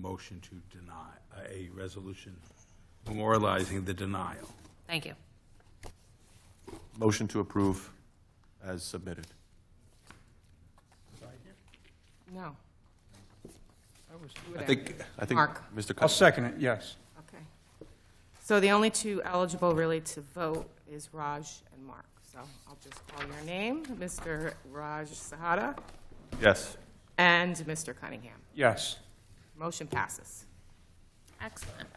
motion to deny, a resolution memorializing the denial. Thank you. Motion to approve as submitted. No. I think Mark. Mr. I'll Cunningham. second it, yes. Okay. So the only two eligible really to vote is Raj and Mark. So I'll just call your name, Mr. Raj Sahada Yes. and Mr. Cunningham. Yes. Motion passes. Excellent.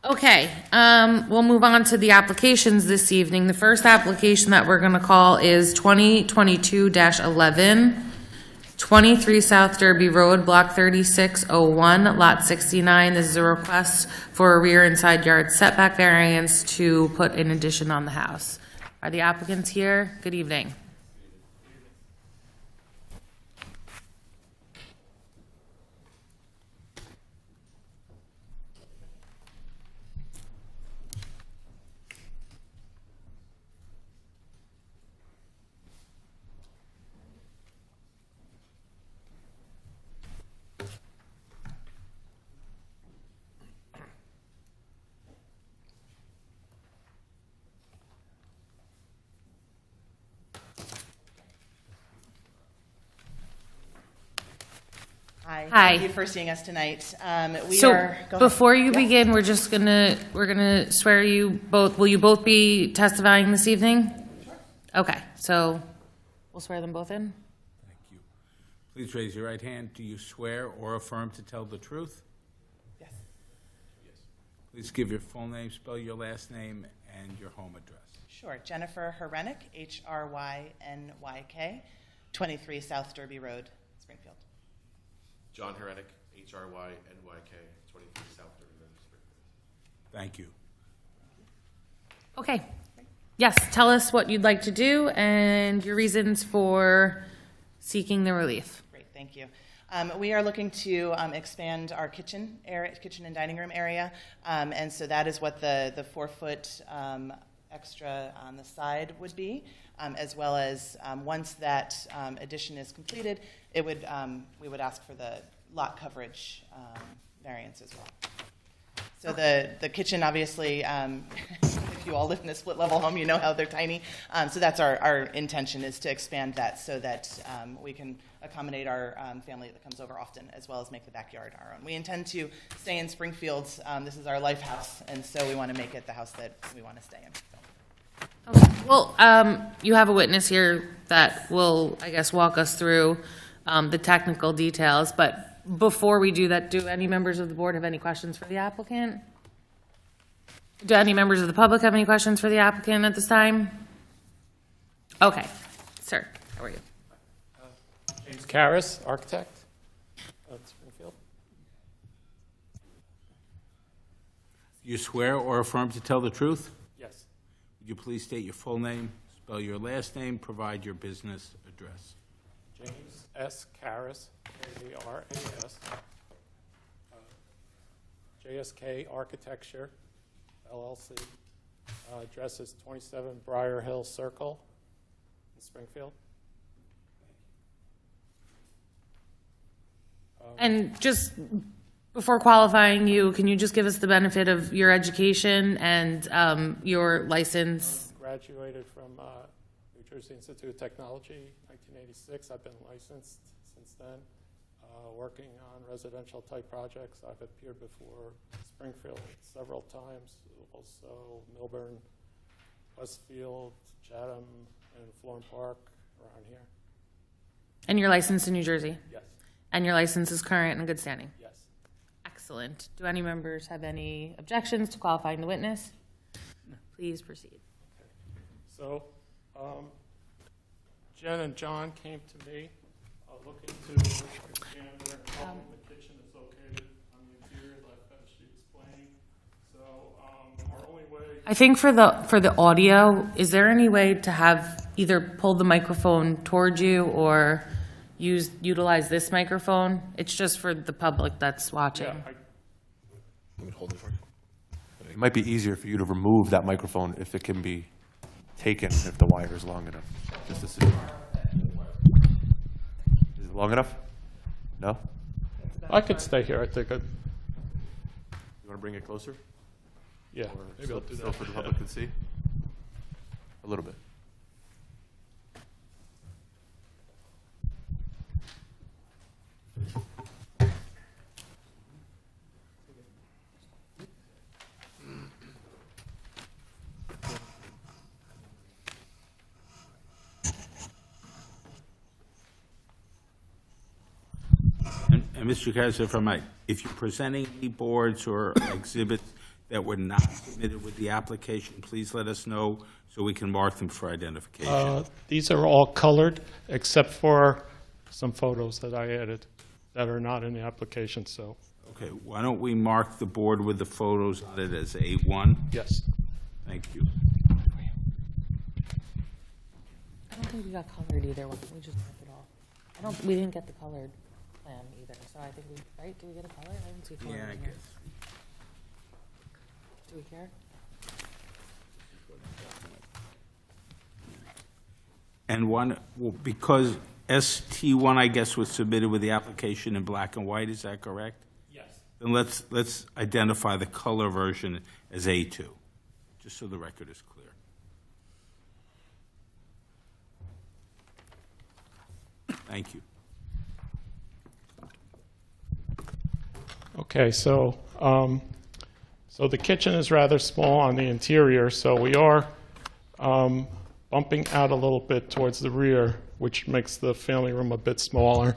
Okay, we'll move on to the applications this evening. The first application that we're going to call is 2022-11, 23 South Derby Road, Block 3601, Lot 69. This is a request for a rear and side yard setback variance to put an addition on the house. Are the applicants here? Good evening. Hi. Hi. Thank you for seeing us tonight. So Go ahead. before you Yeah. begin, we're gonna swear you both, will you both be testifying this evening? Okay, so we'll swear them both in? Thank you. Please raise your right hand. Do you swear or affirm to tell the truth? Yes. Please give your full name, spell your last name, and your home address. Sure. Jennifer Hrynyk, Hrynyk, 23 South Derby Road, Springfield. John Hrynyk, Hrynyk, 23 South Derby Road, Springfield. Thank you. Okay. Yes, tell us what you'd like to do and your reasons for seeking the relief. Great, thank you. We are looking to expand our kitchen and dining room area, and so that is what the 4-foot extra on the side would be, as well as once that addition is completed, it would we would ask for the lot coverage variance as well. So the kitchen, obviously, if you all live in a split-level home, you know how they're tiny. So that's our intention, is to expand that so that we can accommodate our family that comes over often, as well as make the backyard our own. We intend to stay in Springfield. This is our life house, and so we want to make it the house that we want to stay in. So. Okay. Well, you have a witness here that will, I guess, walk us through the technical details, but before we do that, do any members of the board have any questions for the applicant? Do any members of the public have any questions for the applicant at this time? Okay. Sir, how are you? James Karras, architect of Springfield. Do you swear or affirm to tell the truth? Yes. Would you please state your full name, spell your last name, provide your business address? James S. Karras, K-A-R-A-S. JSK Architecture, LLC. Address is 27 Briar Hill Circle in Springfield. And just before qualifying you, can you just give us the benefit of your education and your license? Graduated from New Jersey Institute of Technology, 1986. I've been licensed since then, working on residential type projects. I've appeared before Springfield several times, also Milburn, Westfield, Chatham, and Florham Park, around here. And you're licensed in New Jersey? Yes. And your license is current and good standing? Yes. Excellent. Do any members have any objections to qualifying the witness? Please proceed. So, Jen and John came to me looking to expand where the kitchen is located on the interior, like she explained. So, our only way. I think for the audio, is there any way to have either pull the microphone towards you or utilize this microphone? It's just for the public that's watching. Yeah, It might be easier for you to remove that microphone if it can be taken, if the wire is long enough. Just to see. Is it long enough? No? I could stay here, I think. You want to bring it closer? Yeah, Or maybe I'll do so that. for the public can see? A little bit. And Mr. Kaiser, if I might, if you're presenting any boards or exhibits that were not submitted with the application, please let us know so we can mark them for identification. These are all colored, except for some photos that I added that are not in the application, so, Okay, why don't we mark the board with the photos on it as A1? yes. Thank you. I don't think we got colored either. Why don't we just mark it all? We didn't get the colored plan either, so I think we, right? Did we get a color? I didn't see color. Yeah, I in here. guess. Do we care? And one, well, because ST1, I guess, was submitted with the application in black and white, is that correct? Yes. Then let's identify the color version as A2, just so the record is clear. Thank you. Okay, so, so the kitchen is rather small on the interior, so we are bumping out a little bit towards the rear, which makes the family room a bit smaller.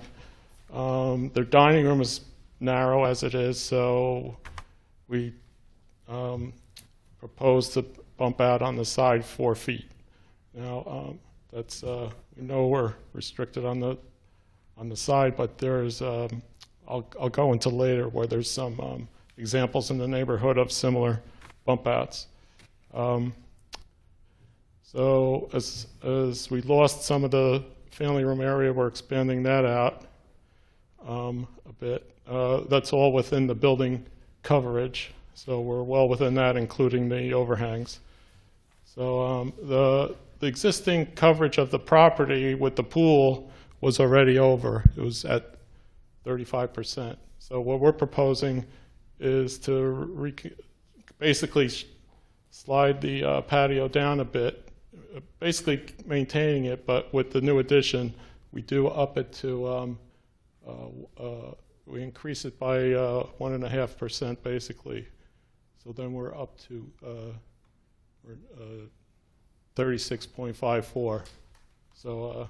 Their dining room is narrow as it is, so we propose to bump out on the side 4 feet. Now, that's, we know we're restricted on the side, but there's, I'll go into later where there's some examples in the neighborhood of similar bump outs. So as we lost some of the family room area, we're expanding that out a bit. That's all within the building coverage, so we're well within that, including the overhangs. So the existing coverage of the property with the pool was already over. It was at 35%. So what we're proposing is to basically slide the patio down a bit, basically maintaining it, but with the new addition, we do up it to, we increase it by 1.5% basically. So then we're up to 36.54. So,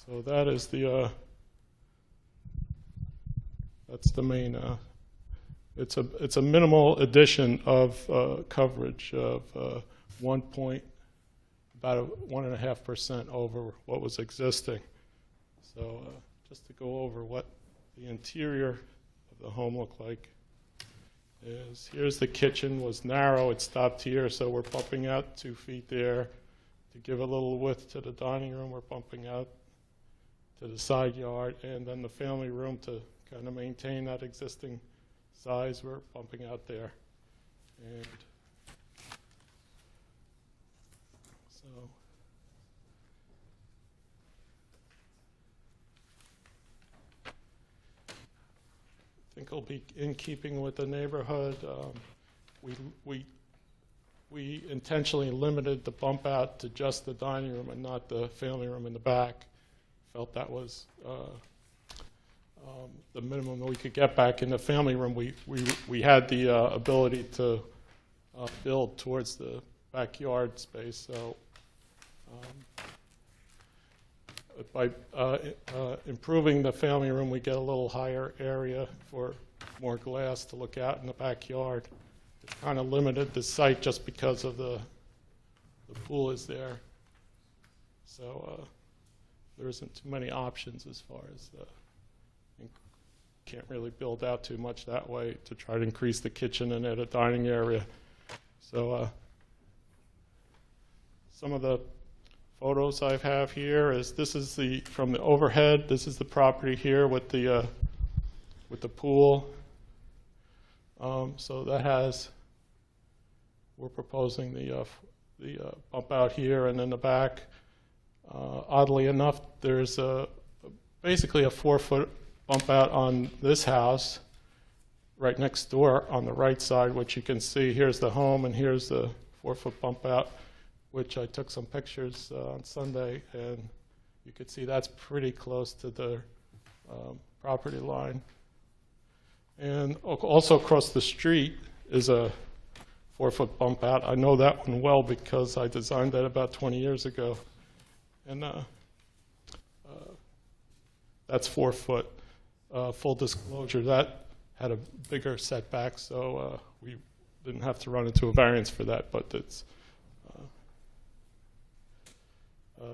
so that is the, that's the main, it's a minimal addition of coverage of about 1.5% over what was existing. So just to go over what the interior of the home looked like is, here's the kitchen, was narrow, it stopped here, so we're bumping out 2 feet there. To give a little width to the dining room, we're bumping out to the side yard, and then the family room to kind of maintain that existing size, we're bumping out there. And so I think it'll be in keeping with the neighborhood. We intentionally limited the bump out to just the dining room and not the family room in the back. Felt that was the minimum that we could get back. In the family room, we had the ability to build towards the backyard space. So by improving the family room, we get a little higher area for more glass to look out in the backyard. It's kind of limited the site just because of the pool is there. So there isn't too many options as far as can't really build out too much that way to try to increase the kitchen and add a dining area. So some of the photos I have here is this is the from the overhead. This is the property here with the pool. So that has, we're proposing the bump out here and in the back. Oddly enough, there's basically a 4-foot bump out on this house, right next door on the right side, which you can see, here's the home and here's the 4-foot bump out, which I took some pictures on Sunday, and you could see that's pretty close to the property line. And also across the street is a 4-foot bump out. I know that one well because I designed that about 20 years ago. And that's 4 foot. Full disclosure, that had a bigger setback, so we didn't have to run into a variance for that, but it's,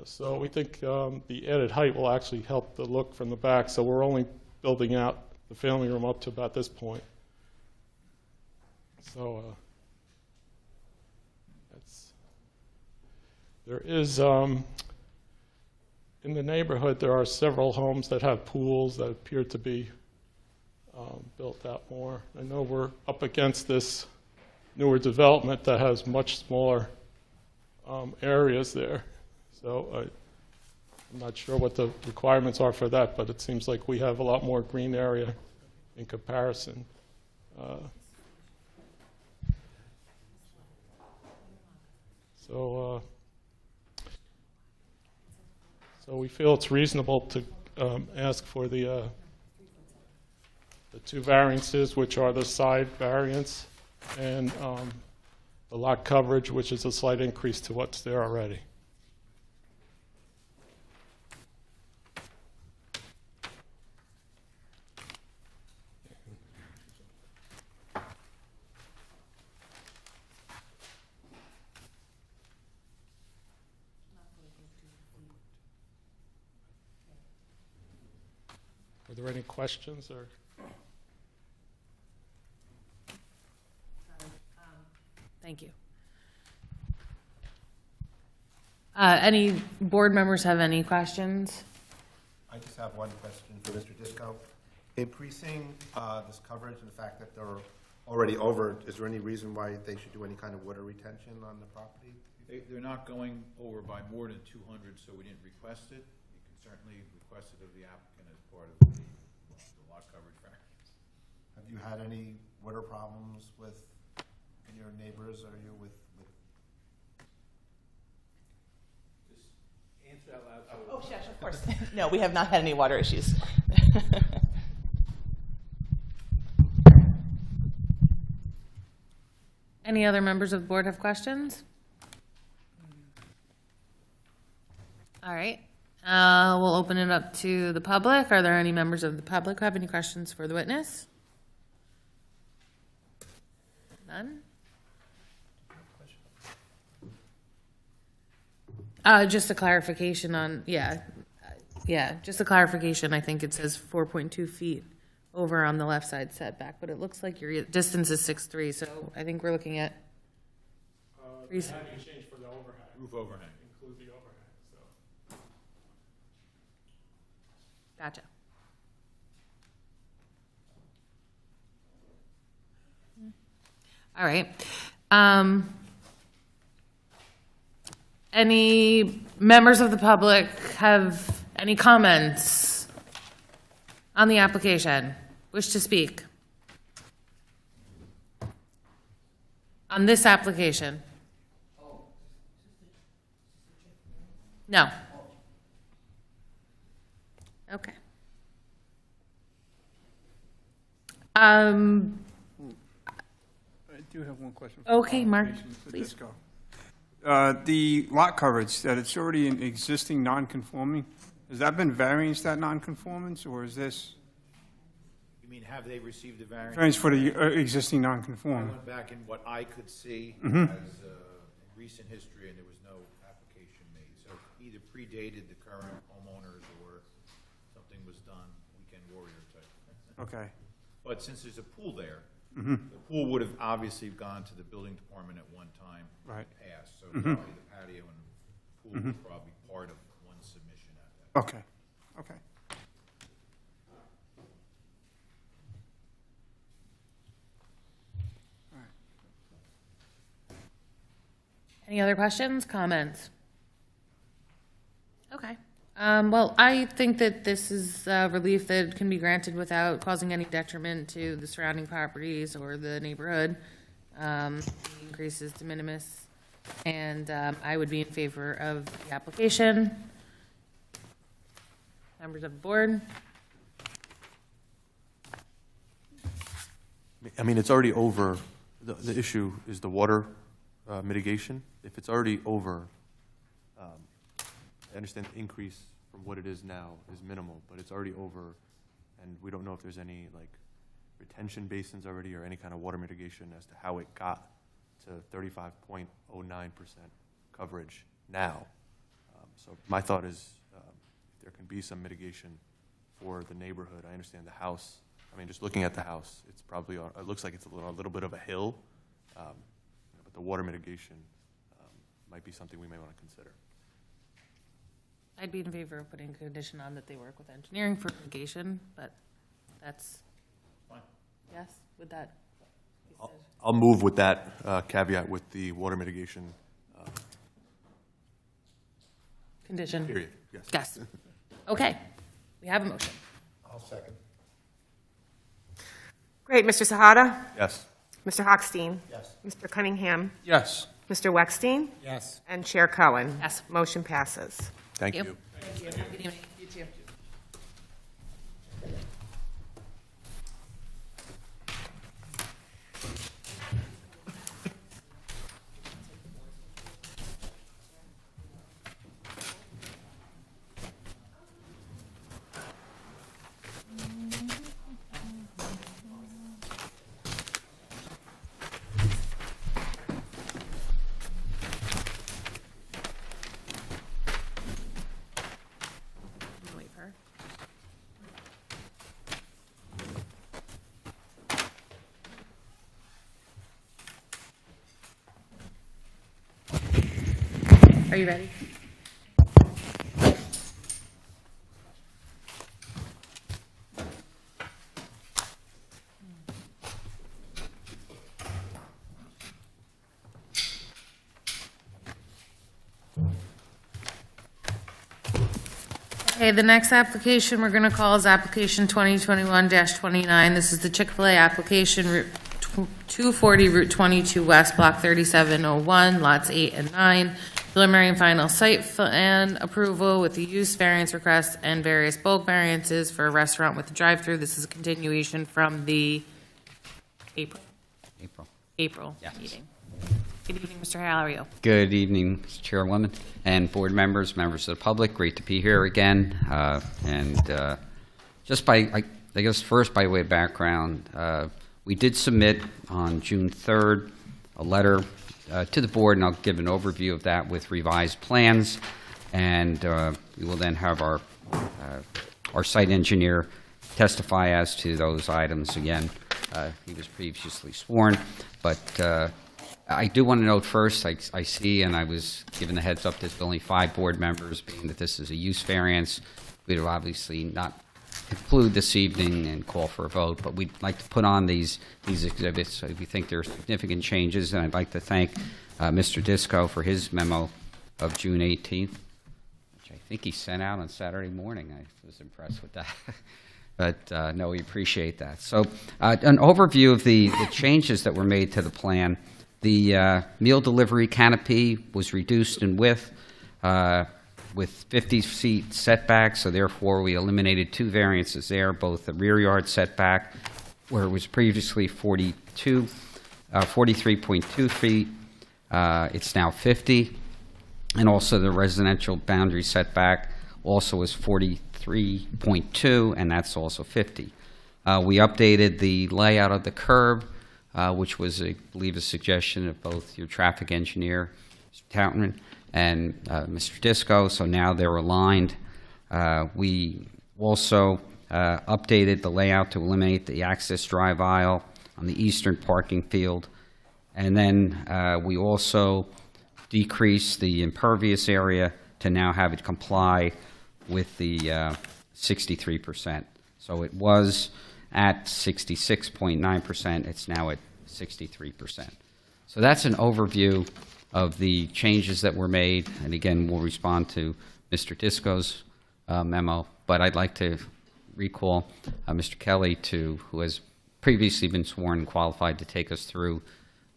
so we think the added height will actually help the look from the back, so we're only building out the family room up to about this point. So there is, in the neighborhood, there are several homes that have pools that appear to be built out more. I know we're up against this newer development that has much smaller areas there. So I'm not sure what the requirements are for that, but it seems like we have a lot more green area in comparison. So we feel it's reasonable to ask for the 2 variances, which are the side variance and the lot coverage, which is a slight increase to what's there already. Are there any questions or? Thank you. Any board members have any questions? I just have one question for Mr. Disco. Increasing this coverage and the fact that they're already over, is there any reason why they should do any kind of water retention on the property? They're not going over by more than 200, so we didn't request it. You can certainly request it of the applicant as part of the lot coverage variance. Have you had any water problems with your neighbors, or you with? Just answer out loud. Oh, yes, of course. No, we have not had any water issues. Any other members of the board have questions? All right. We'll open it up to the public. Are there any members of the public who have any questions for the witness? None? Just a clarification on, just a clarification. I think it says 4.2 feet over on the left side setback, but it looks like your distance is 6'3", so I think we're looking at. How do you change for the overhang? Roof overhang. Include the overhang, so. Gotcha. All right. Any members of the public have any comments on the application? Wish to speak? On this application? No. Okay. I do have one question. Okay, Mark, For please. Disco. The lot coverage, that it's already an existing non-conforming, has that been variance, that non-conformance, or is this You mean, have they received a variance? variance for the existing I non-conforming? went back in what I could see Mm-hmm. as recent history, and there was no application made. So it either predated the current homeowners or something was done weekend warrior type. Okay, But since there's a pool there, Mm-hmm. the pool would have obviously gone to the building department at one time. Right. Passed, so probably the patio and pool was probably part of one submission at that. okay, okay. Any other questions, comments? Okay. Well, I think that this is relief that can be granted without causing any detriment to the surrounding properties or the neighborhood. The increase is de minimis, and I would be in favor of the application. Members of the board? I mean, it's already over, the issue is the water mitigation. If it's already over, I understand the increase from what it is now is minimal, but it's already over, and we don't know if there's any, like, retention basins already or any kind of water mitigation as to how it got to 35.09% coverage now. So my thought is if there can be some mitigation for the neighborhood. I understand the house. I mean, just looking at the house, it's probably, it looks like it's a little bit of a hill, but the water mitigation might be something we may want to consider. I'd be in favor of putting a condition on that they work with engineering for mitigation, but that's, yes, with that be said. I'll move with that caveat with the water mitigation Condition. period. Yes. Yes. Okay, we have a motion. I'll second. Great, Mr. Sahada? Yes. Mr. Hochstein? Yes. Mr. Cunningham? Yes. Mr. Weckstein? Yes. And Chair Cohen? Yes. Motion passes. Thank Yep. you. Thank you. Good evening. You too. Wait for her. Are you ready? Okay, the next application we're going to call is application 2021-29. This is the Chick-fil-A application, Route 240, Route 22 West, Block 3701, lots 8 and 9. Preliminary and final site plan approval with the use variance requests and various bulk variances for a restaurant with a drive-through. This is a continuation from the April Yes. meeting. Good evening, Mr. Alario. Good evening, Mr. Chairwoman and board members, members of the public. Great to be here again. Just by, I guess first by way of background, we did submit on June 3rd a letter to the board, and I'll give an overview of that with revised plans. And we will then have our site engineer testify as to those items. Again, he was previously sworn, but I do want to note first, I see, and I was given the heads up, there's only 5 board members, being that this is a use variance. We'd obviously not conclude this evening and call for a vote, but we'd like to put on these exhibits. We think there are significant changes, and I'd like to thank Mr. Disco for his memo of June 18th, which I think he sent out on Saturday morning. I was impressed with that. But no, we appreciate that. So an overview of the changes that were made to the plan. The meal delivery canopy was reduced in width with 50 feet setback, so therefore we eliminated 2 variances there, both the rear yard setback, where it was previously 43.2 feet, it's now 50, and also the residential boundary setback also is 43.2, and that's also 50. We updated the layout of the curb, which was, I believe, a suggestion of both your traffic engineer, Mr. Toutman, and Mr. Disco, so now they're aligned. We also updated the layout to eliminate the access drive aisle on the eastern parking field. And then we also decreased the impervious area to now have it comply with the 63%. So it was at 66.9%. It's now at 63%. So that's an overview of the changes that were made. And again, we'll respond to Mr. Disco's memo, but I'd like to recall Mr. Kelly, who has previously been sworn and qualified to take us through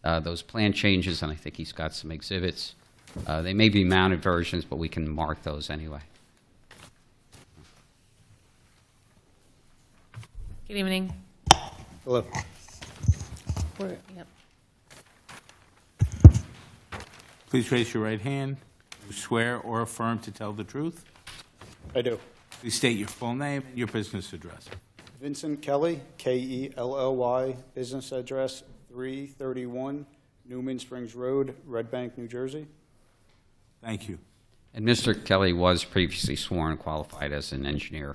those plan changes, and I think he's got some exhibits. They may be mounted versions, but we can mark those anyway. Good evening. Hello. Yep. Please raise your right hand. You swear or affirm to tell the truth? I do. Please state your full name and your business address. Vincent Kelly, Kelly, business address 331 Newman Springs Road, Red Bank, New Jersey. Thank you. And Mr. Kelly was previously sworn and qualified as an engineer.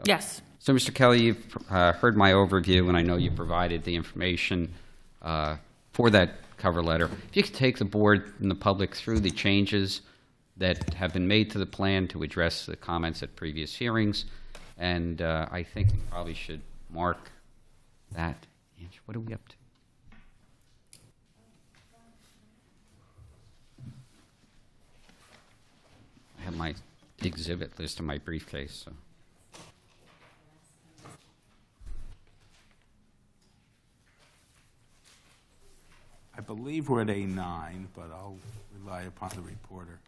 Yes. So, Mr. Kelly, you've heard my overview, and I know you provided the information for that cover letter. If you could take the board and the public through the changes that have been made to the plan to address the comments at previous hearings, and I think we probably should mark that. What are we up to? I have my exhibit list in my briefcase, so. I believe we're at A9, but I'll rely upon the reporter.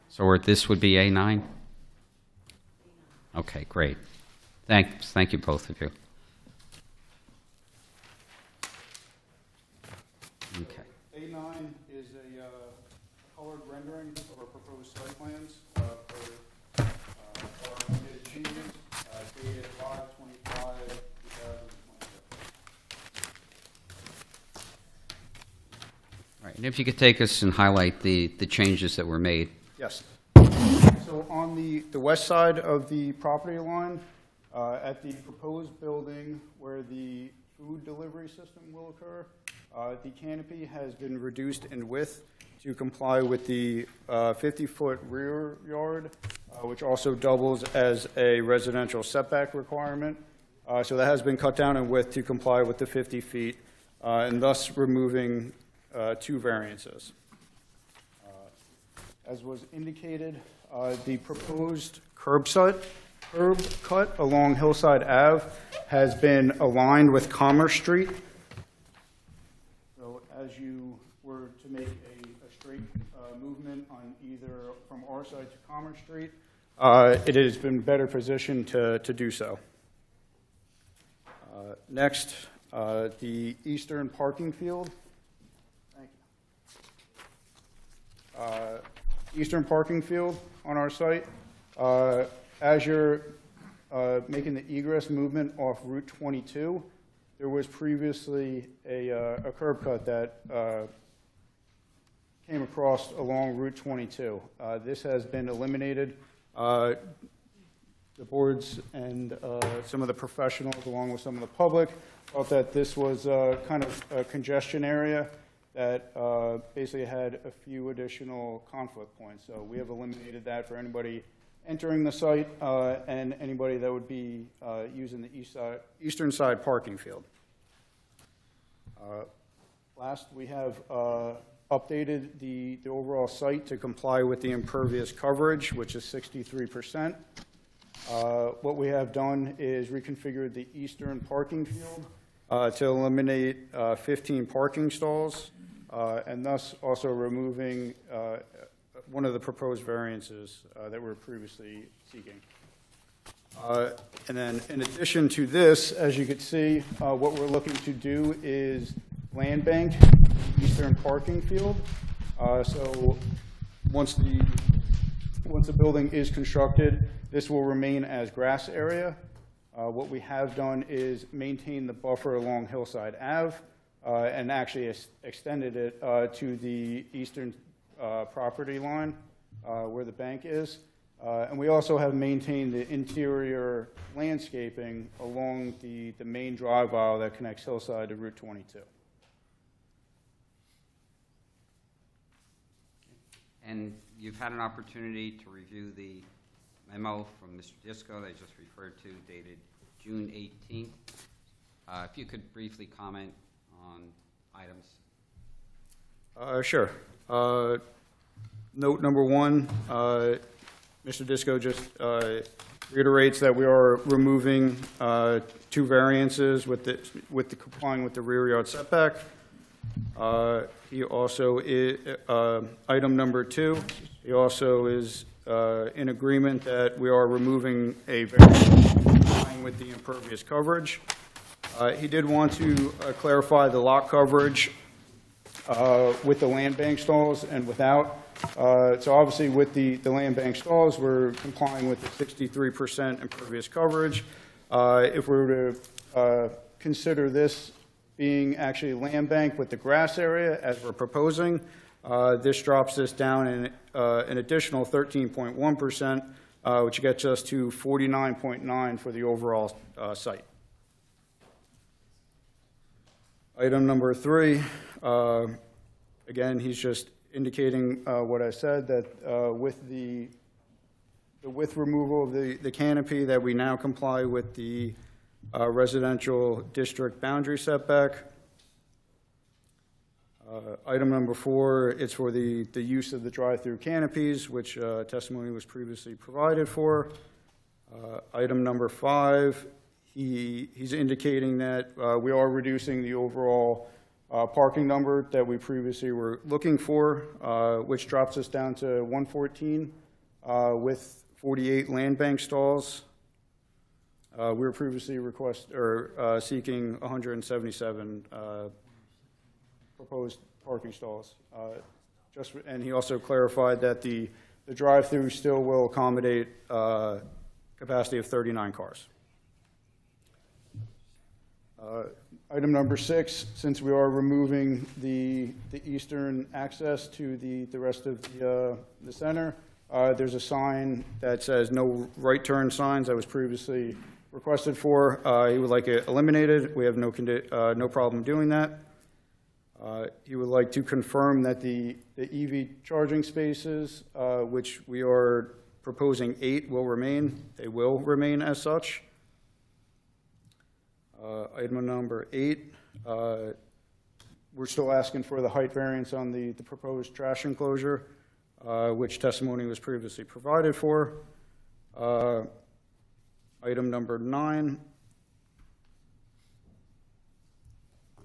So this would be A9? Okay, great. Thanks. Thank you, both of you. Okay. A9 is a colored rendering of our proposed site plans for our permitted changes dated 5/25/2022. All right, and if you could take us and highlight the changes that were made. Yes. So on the west side of the property line, at the proposed building where the food delivery system will occur, the canopy has been reduced in width to comply with the 50-foot rear yard, which also doubles as a residential setback requirement. So that has been cut down in width to comply with the 50 feet, and thus removing 2 variances. As was indicated, the proposed curb cut along Hillside Ave has been aligned with Commerce Street. So as you were to make a straight movement on either from our side to Commerce Street, it has been better positioned to do so. Next, the eastern parking field. Thank you. Eastern parking field on our site. As you're making the egress movement off Route 22, there was previously a curb cut that came across along Route 22. This has been eliminated. The boards and some of the professionals, along with some of the public, thought that this was kind of a congestion area that basically had a few additional conflict points. So we have eliminated that for anybody entering the site and anybody that would be using the eastern side parking field. Last, we have updated the overall site to comply with the impervious coverage, which is 63%. What we have done is reconfigured the eastern parking field to eliminate 15 parking stalls, and thus also removing one of the proposed variances that we're previously seeking. And then in addition to this, as you can see, what we're looking to do is land bank the eastern parking field. So once the building is constructed, this will remain as grass area. What we have done is maintain the buffer along Hillside Ave and actually extended it to the eastern property line where the bank is. And we also have maintained the interior landscaping along the main drive aisle that connects Hillside to Route 22. And you've had an opportunity to review the memo from Mr. Disco that I just referred to, dated June 18th. If you could briefly comment on items. Sure. Note number one, Mr. Disco just reiterates that we are removing 2 variances with the complying with the rear yard setback. He also, item number 2, he also is in agreement that we are removing a variance complying with the impervious coverage. He did want to clarify the lot coverage with the land bank stalls and without. So obviously with the land bank stalls, we're complying with the 63% impervious coverage. If we were to consider this being actually land bank with the grass area as we're proposing, this drops this down an additional 13.1%, which gets us to 49.9 for the overall site. Item number 3, again, he's just indicating what I said, that with the width removal of the canopy, that we now comply with the residential district boundary setback. Item number 4, it's for the use of the drive-through canopies, which testimony was previously provided for. Item number 5, he's indicating that we are reducing the overall parking number that we previously were looking for, which drops us down to 114 with 48 land bank stalls. We were previously seeking 177 proposed parking stalls. And he also clarified that the drive-through still will accommodate capacity of 39 cars. Item number 6, since we are removing the eastern access to the rest of the center, there's a sign that says no right turn signs that was previously requested for. He would like it eliminated. We have no problem doing that. He would like to confirm that the EV charging spaces, which we are proposing 8, will remain. They will remain as such. Item number 8, we're still asking for the height variance on the proposed trash enclosure, which testimony was previously provided for. Item number 9,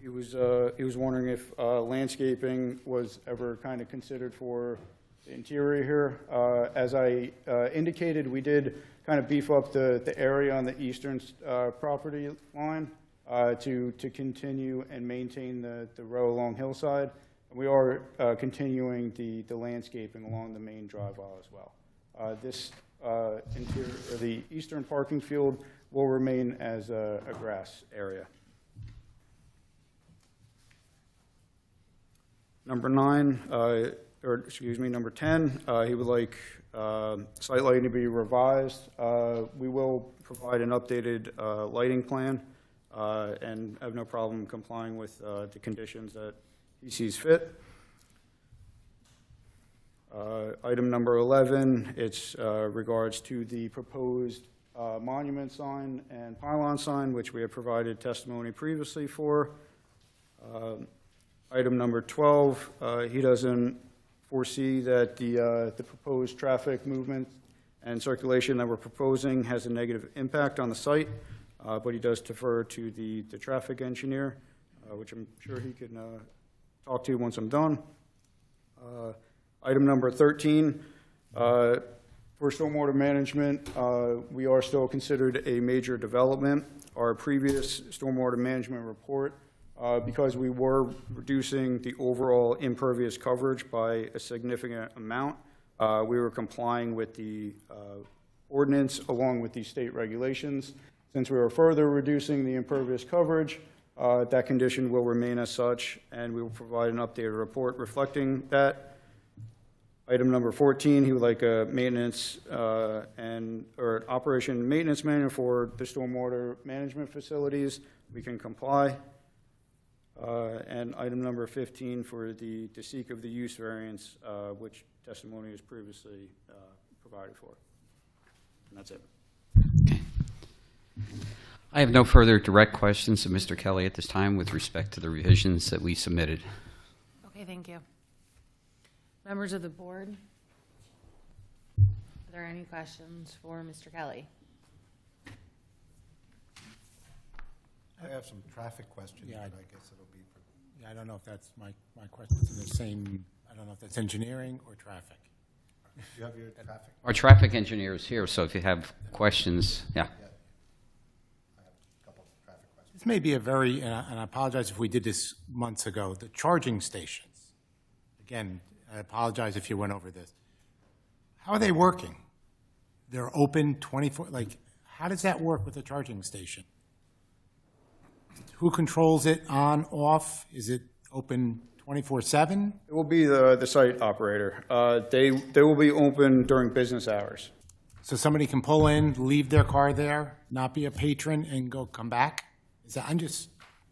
he was wondering if landscaping was ever kind of considered for the interior here. As I indicated, we did kind of beef up the area on the eastern property line to continue and maintain the row along Hillside. And we are continuing the landscaping along the main drive aisle as well. This interior, the eastern parking field will remain as a grass area. Number 9, number 10, he would like site lighting to be revised. We will provide an updated lighting plan and have no problem complying with the conditions that he sees fit. Item number 11, it's regards to the proposed monument sign and pylon sign, which we have provided testimony previously for. Item number 12, he doesn't foresee that the proposed traffic movement and circulation that we're proposing has a negative impact on the site, but he does defer to the traffic engineer, which I'm sure he can talk to once I'm done. Item number 13, for stormwater management, we are still considered a major development. Our previous stormwater management report, because we were reducing the overall impervious coverage by a significant amount, we were complying with the ordinance along with the state regulations. Since we are further reducing the impervious coverage, that condition will remain as such, and we will provide an updated report reflecting that. Item number 14, he would like a maintenance or an operation and maintenance manual for the stormwater management facilities. We can comply. And item number 15 for the seek of the use variance, which testimony was previously provided for. And that's it. Okay. I have no further direct questions of Mr. Kelly at this time with respect to the revisions that we submitted. Okay, thank you. Members of the board, there any questions for Mr. Kelly? I have some traffic questions, Yeah, but I guess it'll be for... Yeah, I don't know if that's my questions are the same, I don't know if that's engineering or traffic. Do you have your traffic? Our traffic engineer is here, so if you have questions, yeah. I have a couple of traffic questions. This may be a very, and I apologize if we did this months ago, the charging stations. Again, I apologize if you went over this. How are they working? They're open 24, like, how does that work with a charging station? Who controls it, on, off? Is it open 24/7? It will be the site operator. They will be open during business hours. So somebody can pull in, leave their car there, not be a patron, and come back? I'm just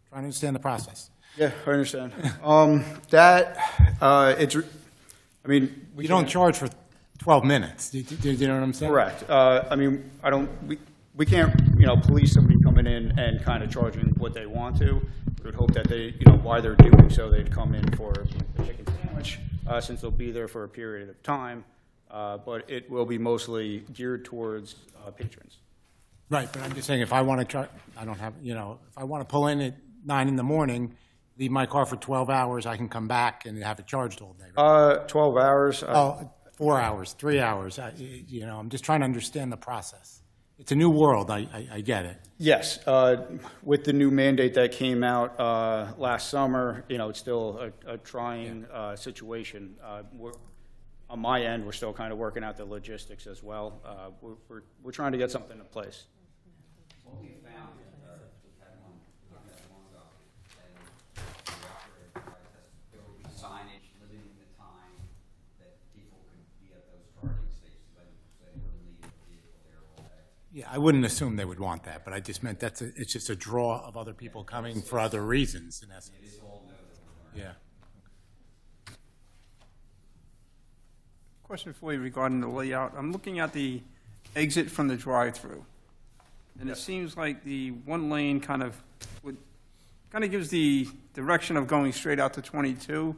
trying to understand the process. Yeah, I understand. You don't charge for 12 minutes. Do you know what I'm saying? Correct. We can't, police somebody coming in and kind of charging what they want to. We would hope that they, while they're doing so, they'd come in for a chicken sandwich, since they'll be there for a period of time. But it will be mostly geared towards patrons. Right, but I'm just saying, if I want to charge, I don't have, if I want to pull in at 9 in the morning, leave my car for 12 hours, I can come back and have it charged all day, right? 12 hours. 4 hours, 3 hours, I'm just trying to understand the process. It's a new world, I get it. Yes, with the new mandate that came out last summer, it's still a trying situation. On my end, we're still kind of working out the logistics as well. We're trying to get something in place. What we found, we had one not that long ago, and the operator advised us there will be signage limiting the time that people can be at those charging stations. They wouldn't leave a vehicle there all day. Yeah, I wouldn't assume they would want that, but I just meant it's just a draw of other people coming for other reasons, in essence. It is all new that we're learning. Yeah. Question for you regarding the layout. I'm looking at the exit from the drive-through, and it seems like the one lane kind of gives the direction of going straight out to 22,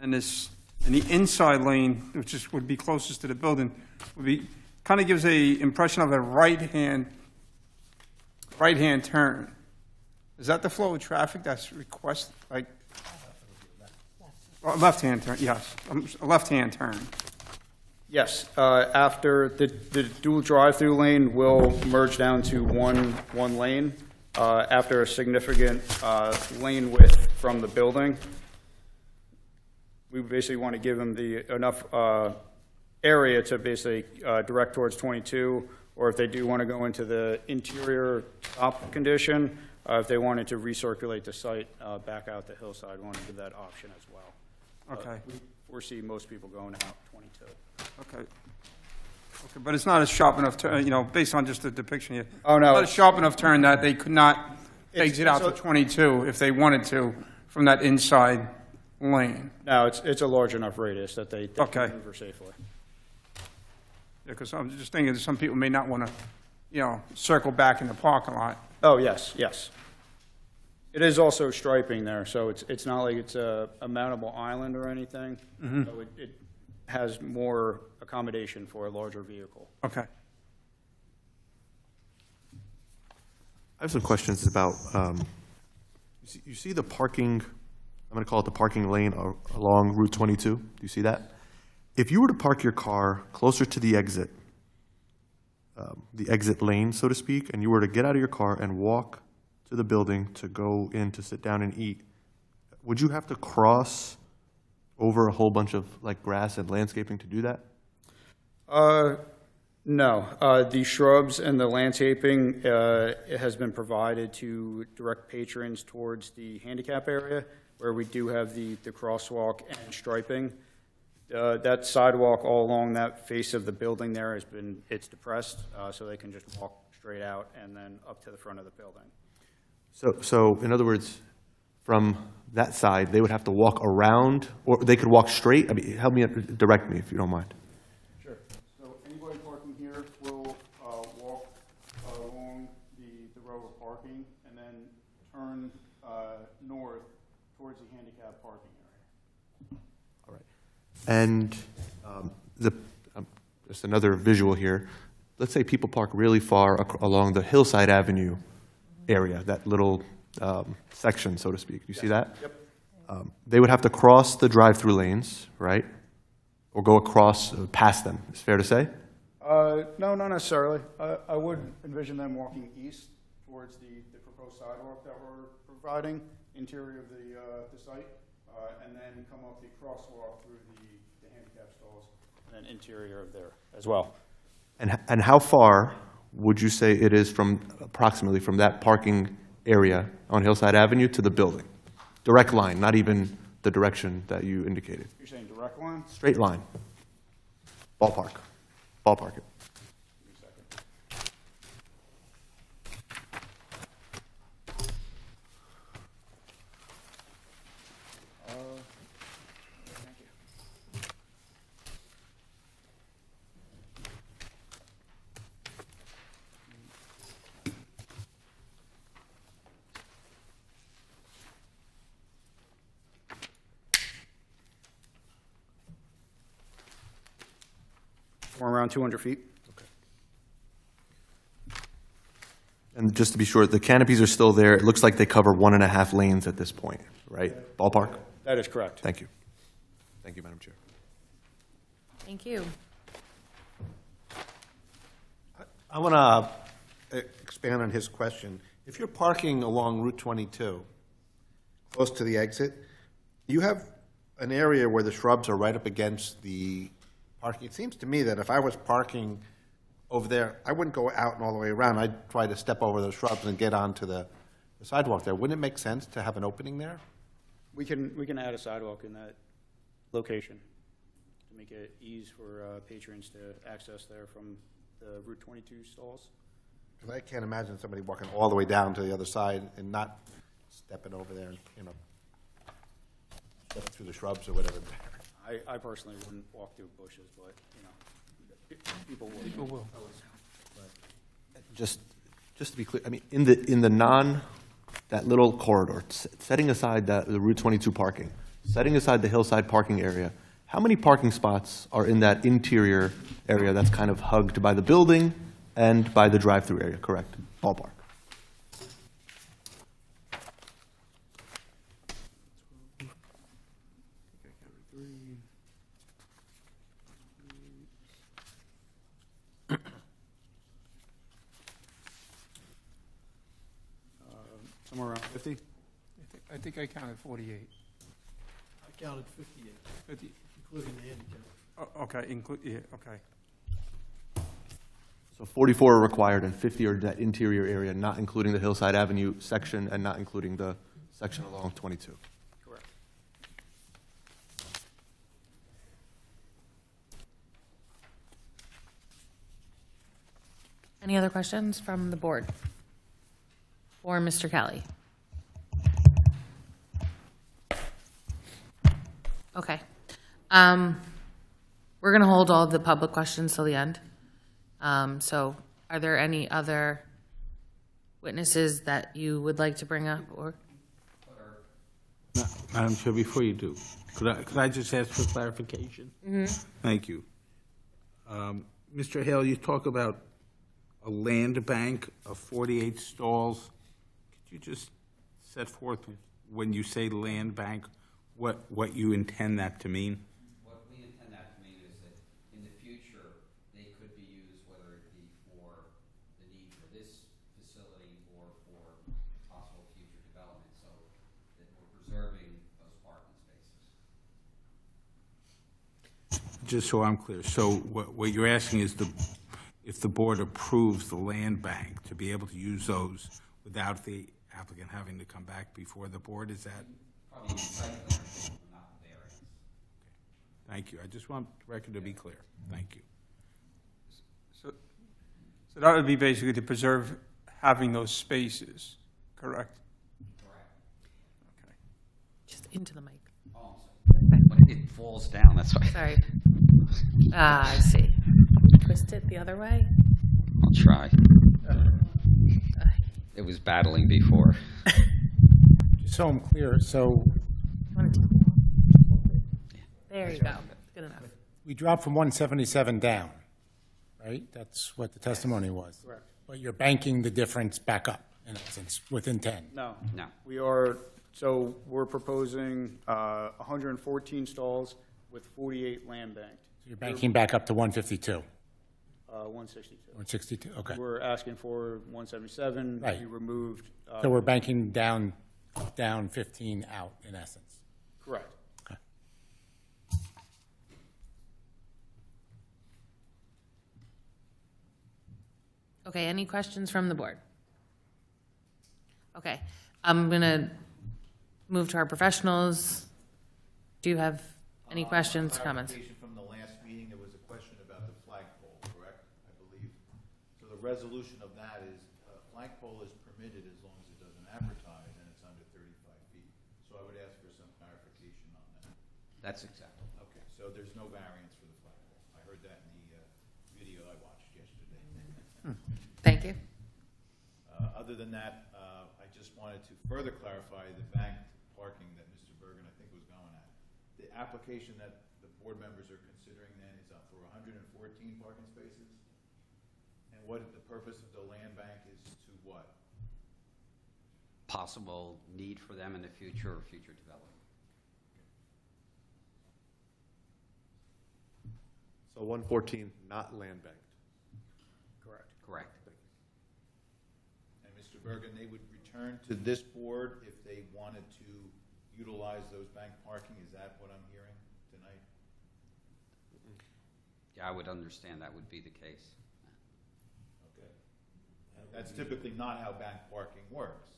and the inside lane, which would be closest to the building, kind of gives a impression of a right-hand turn. Is that the flow of traffic that's requested? Like left-hand turn? Yes, a left-hand turn. Yes, after the dual drive-through lane will merge down to one lane after a significant lane width from the building. We basically want to give them enough area to basically direct towards 22, or if they do want to go into the interior stop condition, if they wanted to recirculate the site back out the hillside, we want to give that option as well. Okay. We foresee most people going out 22. Okay, but it's not a sharp enough turn, based on just the depiction here. Oh, no. Not a sharp enough turn that they could not exit out to 22 if they wanted to from that inside lane. No, it's a large enough radius that they can maneuver safely. Yeah, because I'm just thinking some people may not want to, circle back in the parking lot. Oh, yes. It is also striping there, so it's not like it's a mountable island or anything. Mm-hmm. So it has more accommodation for a larger vehicle. Okay. I have some questions about, you see the parking, I'm going to call it the parking lane along Route 22. Do you see that? If you were to park your car closer to the exit lane, so to speak, and you were to get out of your car and walk to the building to go in to sit down and eat, would you have to cross over a whole bunch of grass and landscaping to do that? No. The shrubs and the landscaping it has been provided to direct patrons towards the handicap area, where we do have the crosswalk and striping. That sidewalk all along that face of the building there it's depressed, so they can just walk straight out and then up to the front of the building. So in other words, from that side, they would have to walk around, or they could walk straight? I mean, help me, direct me if you don't mind. Sure. So anybody parking here will walk along the row of parking and then turn north towards the handicap parking area. All right. And just another visual here. Let's say people park really far along the Hillside Avenue area, that little section, so to speak. You see that? Yep. They would have to cross the drive-through lanes, right? Or go across, past them, is fair to say? No, not necessarily. I would envision them walking east towards the proposed sidewalk that we're providing, interior of the site, and then come up the crosswalk through the handicap stalls, and then interior of there as well. And how far would you say it is from, approximately, from that parking area on Hillside Avenue to the building? Direct line, not even the direction that you indicated. You're saying direct line? Straight line. Ballpark. Ballpark it. Give me a second. Thank you. We're around 200 feet. And just to be sure, the canopies are still there. It looks like they cover 1.5 lanes at this point, right? Ballpark? That is correct. Thank you. Thank you, Madam Chair. Thank you. I want to expand on his question. If you're parking along Route 22, close to the exit, you have an area where the shrubs are right up against the parking. It seems to me that if I was parking over there, I wouldn't go out and all the way around. I'd try to step over those shrubs and get onto the sidewalk there. Wouldn't it make sense to have an opening there? We can add a sidewalk in that location to make it ease for patrons to access there from the Route 22 stalls. Because I can't imagine somebody walking all the way down to the other side and not stepping over there and, step through the shrubs or whatever. I personally wouldn't walk through bushes, but, people will. People will. Just to be clear, I mean, in the that little corridor, setting aside the Route 22 parking, setting aside the Hillside parking area, how many parking spots are in that interior area that's kind of hugged by the building and by the drive-through area, correct? Ballpark. Somewhere around 50? I think I counted 48. I counted 58, 50. including the handicap. Oh, okay, yeah, okay. So 44 are required and 50 are that interior area, not including the Hillside Avenue section and not including the section along 22. Correct. Any other questions from the board? For Mr. Kelly? Okay. We're going to hold all the public questions till the end. So are there any other witnesses that you would like to bring up, or? Madam Chair, before you do, could I just ask for clarification? Thank you. Mr. Hale, you talk about a land bank of 48 stalls. Could you just set forth, when you say land bank, what you intend that to mean? What we intend that to mean is that in the future, they could be used, whether it be for the need for this facility or for possible future development, so that we're preserving those parking spaces. Just so I'm clear, so what you're asking is if the board approves the land bank to be able to use those without the applicant having to come back before the board, is that? Probably site plan, not variance. Thank you. I just want the record to be clear. Thank you. So that would be basically to preserve having those spaces, correct? Correct. Okay. Just into the mic. Oh, I'm sorry. It falls down, that's why. Sorry. I see. Twist it the other way? I'll try. It was battling before. Just so I'm clear, so There you go. Good enough. we dropped from 177 down. right? That's what the testimony was. Correct. But you're banking the difference back up, in essence, within 10. No. No. We are, so we're proposing 114 stalls with 48 land banked. So you're banking back up to 152, 162. 162, okay. We're asking for 177. Right. We removed. So we're banking down 15 out, in essence. Correct. Okay. Okay, any questions from the board? Okay, I'm gonna move to our professionals. Do you have any questions, comments? Clarification from the last meeting, there was a question about the flagpole, correct? I believe. So the resolution of that is, flagpole is permitted as long as it doesn't advertise and it's under 35 feet. So I would ask for some clarification on that. That's acceptable. Okay, so there's no variance for the flagpole. I heard that in the video I watched yesterday. Thank you. Other than that, I just wanted to further clarify the banked parking that Mr. Bergen, I think, was going at. The application that the board members are considering then is up for 114 parking spaces? And what the purpose of the land bank is to what? Possible need for them in the future or future development. So 114, not land banked. Correct. Correct. And Mr. Bergen, they would return to this board if they wanted to utilize those bank parking? Is that what I'm hearing tonight? Yeah, I would understand that would be the case. Okay. That's typically not how bank parking works.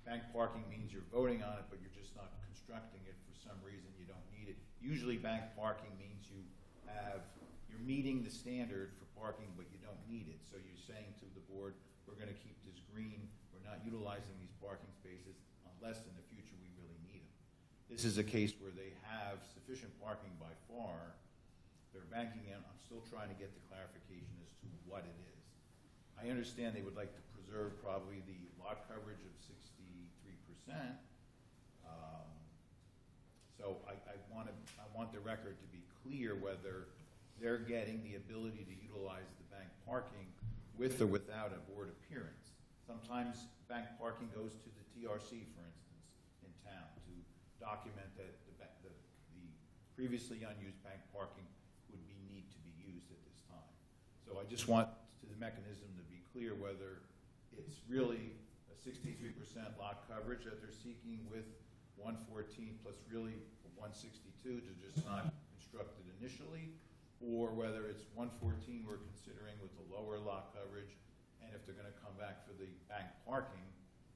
Bank parking means you're voting on it, but you're just not constructing it for some reason you don't need it. Usually bank parking means you're meeting the standard for parking, but you don't need it. So you're saying to the board, we're gonna keep this green, we're not utilizing these parking spaces unless in the future we really need them. This is a case where they have sufficient parking by far, they're banking in, I'm still trying to get the clarification as to what it is. I understand they would like to preserve probably the lot coverage of 63%. So I want the record to be clear whether they're getting the ability to utilize the bank parking with or without a board appearance. Sometimes bank parking goes to the TRC, for instance, in town to document that the previously unused bank parking would need to be used at this time. So I just want the mechanism to be clear whether it's really a 63% lot coverage that they're seeking with 114 plus really 162 to just not construct it initially, or whether it's 114 we're considering with the lower lot coverage, and if they're going to come back for the bank parking,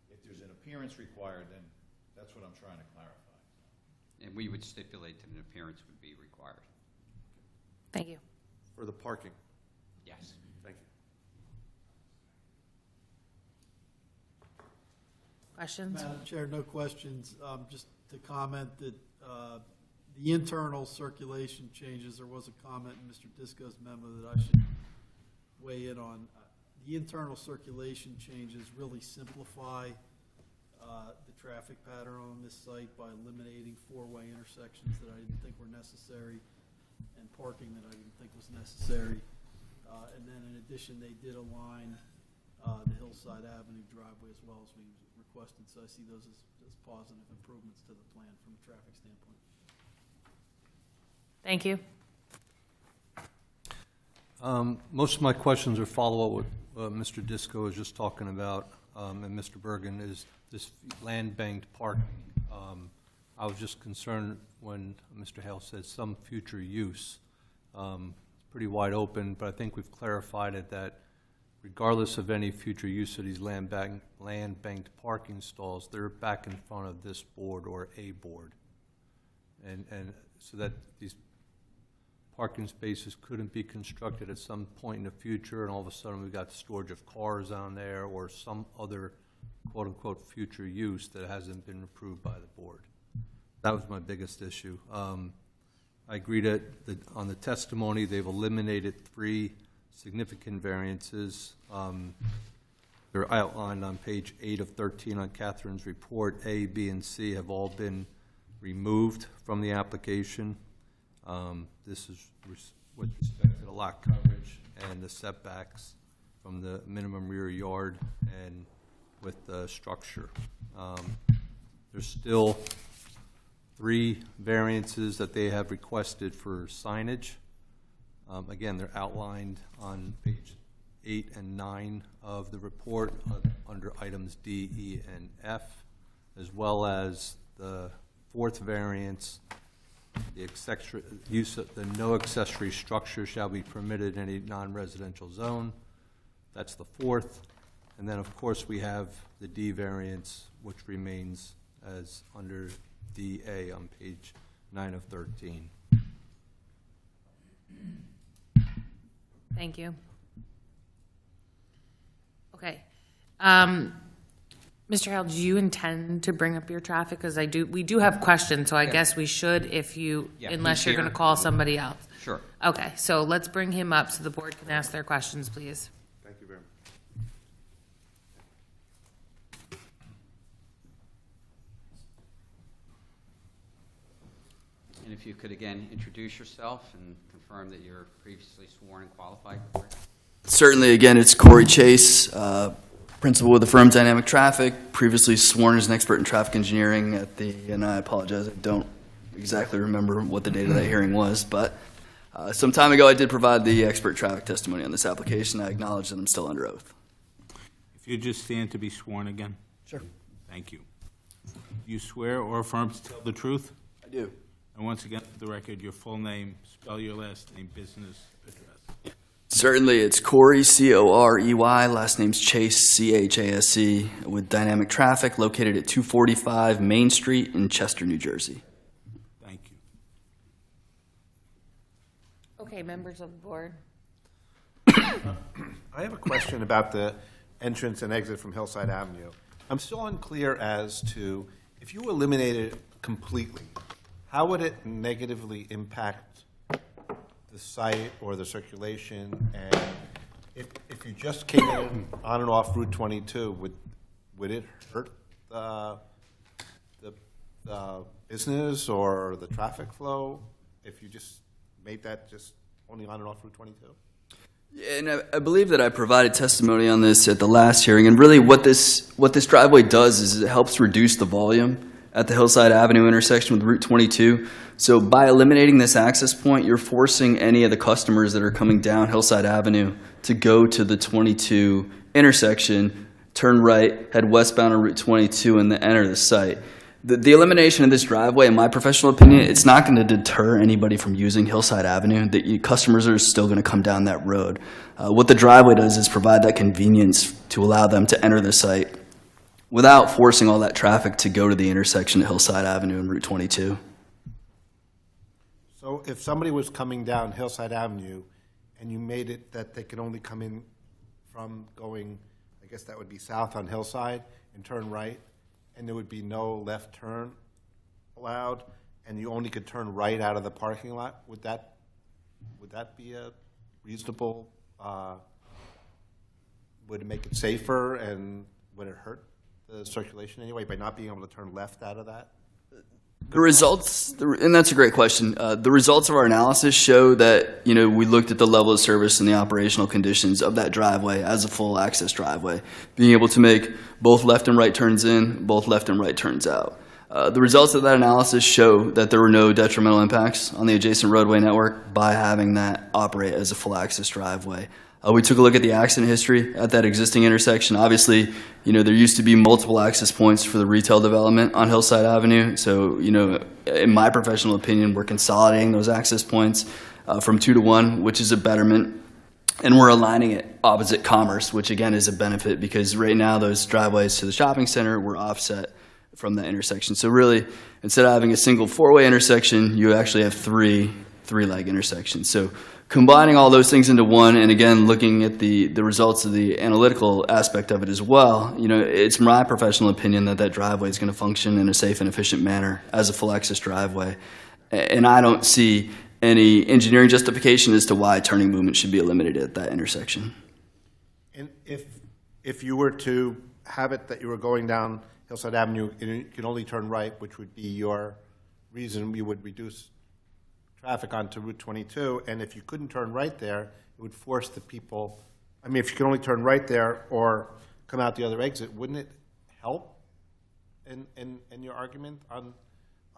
if there's an appearance required, then that's what I'm trying to clarify. And we would stipulate that an appearance would be required. Thank you. For the parking. Yes. Thank you. Questions? Madam Chair, no questions. Just to comment that the internal circulation changes, there was a comment in Mr. Disco's memo that I should weigh in on. The internal circulation changes really simplify the traffic pattern on this site by eliminating four-way intersections that I didn't think were necessary and parking that I didn't think was necessary. And then in addition, they did align the Hillside Avenue driveway as well as we requested. So I see those as positive improvements to the plan from a traffic standpoint. Thank you. Most of my questions are follow-up what Mr. Disco was just talking about, and Mr. Bergen, is this land banked parking. I was just concerned when Mr. Hale said some future use. It's pretty wide open, but I think we've clarified it that regardless of any future use of these land banked parking stalls, they're back in front of this board or a board. And so that these parking spaces couldn't be constructed at some point in the future, and all of a sudden we've got storage of cars on there or some other quote-unquote future use that hasn't been approved by the board. That was my biggest issue. I agree that on the testimony, they've eliminated 3 significant variances. They're outlined on page 8 of 13 on Catherine's report. A, B, and C have all been removed from the application. This is with respect to the lot coverage. and the setbacks from the minimum rear yard and with the structure. There's still 3 variances that they have requested for signage. Again, they're outlined on page 8 and 9 of the report under items D, E, and F, as well as the 4th variance, the use of the no accessory structure shall be permitted in any non-residential zone. That's the 4th. And then, of course, we have the D variance, which remains as under DA on page 9 of 13. Thank you. Okay. Mr. Howell, do you intend to bring up your traffic? Because we do have questions, so I guess we should unless he's you're going to here. call somebody else. Sure. Okay, so let's bring him up so the board can ask their questions, please. Thank you very much. And if you could again introduce yourself and confirm that you're previously sworn and qualified. Certainly, again, it's Corey Chase, principal with the firm Dynamic Traffic, previously sworn as an expert in traffic engineering and I apologize, I don't exactly remember what the date of that hearing was, but some time ago I did provide the expert traffic testimony on this application. I acknowledge that I'm still under oath. If you just stand to be sworn again. Sure. Thank you. Do you swear or affirm to tell the truth? I do. And once again, for the record, your full name, spell your last name, business address. Certainly, it's Corey, C-O-R-E-Y, last name's Chase, C-H-A-S-E, with Dynamic Traffic, located at 245 Main Street in Chester, New Jersey. Thank you. Okay, members of the board. I have a question about the entrance and exit from Hillside Avenue. I'm still unclear as to, if you eliminated it completely, how would it negatively impact the site or the circulation? And if you just came in on and off Route 22, would it hurt the business or the traffic flow if you just made that just only on and off Route 22? Yeah, and I believe that I provided testimony on this at the last hearing, and really what this driveway does is it helps reduce the volume at the Hillside Avenue intersection with Route 22. So by eliminating this access point, you're forcing any of the customers that are coming down Hillside Avenue to go to the 22 intersection, turn right, head westbound on Route 22, and then enter the site. The elimination of this driveway, in my professional opinion, it's not going to deter anybody from using Hillside Avenue. Customers are still going to come down that road. What the driveway does is provide that convenience to allow them to enter the site without forcing all that traffic to go to the intersection at Hillside Avenue and Route 22. So if somebody was coming down Hillside Avenue and you made it that they could only come in from going, I guess that would be south on Hillside, and turn right, and there would be no left turn allowed, and you only could turn right out of the parking lot, would that be a reasonable, would it make it safer, and would it hurt the circulation anyway by not being able to turn left out of that? The results, and that's a great question. The results of our analysis show that, we looked at the level of service and the operational conditions of that driveway as a full access driveway, being able to make both left and right turns in, both left and right turns out. The results of that analysis show that there were no detrimental impacts on the adjacent roadway network by having that operate as a full access driveway. We took a look at the accident history at that existing intersection. Obviously, there used to be multiple access points for the retail development on Hillside Avenue. So, in my professional opinion, we're consolidating those access points from 2 to 1, which is a betterment. And we're aligning it opposite Commerce, which again is a benefit because right now those driveways to the shopping center were offset from that intersection. So really, instead of having a single 4-way intersection, you actually have three-leg intersections. So combining all those things into one, and again, looking at the results of the analytical aspect of it as well, it's my professional opinion that driveway is going to function in a safe and efficient manner as a full access driveway. And I don't see any engineering justification as to why turning movement should be eliminated at that intersection. And if you were to have it that you were going down Hillside Avenue and you could only turn right, which would be your reason you would reduce traffic onto Route 22, and if you couldn't turn right there, it it would force the people, I mean, if you can only turn right there or come out the other exit, wouldn't it help in your argument on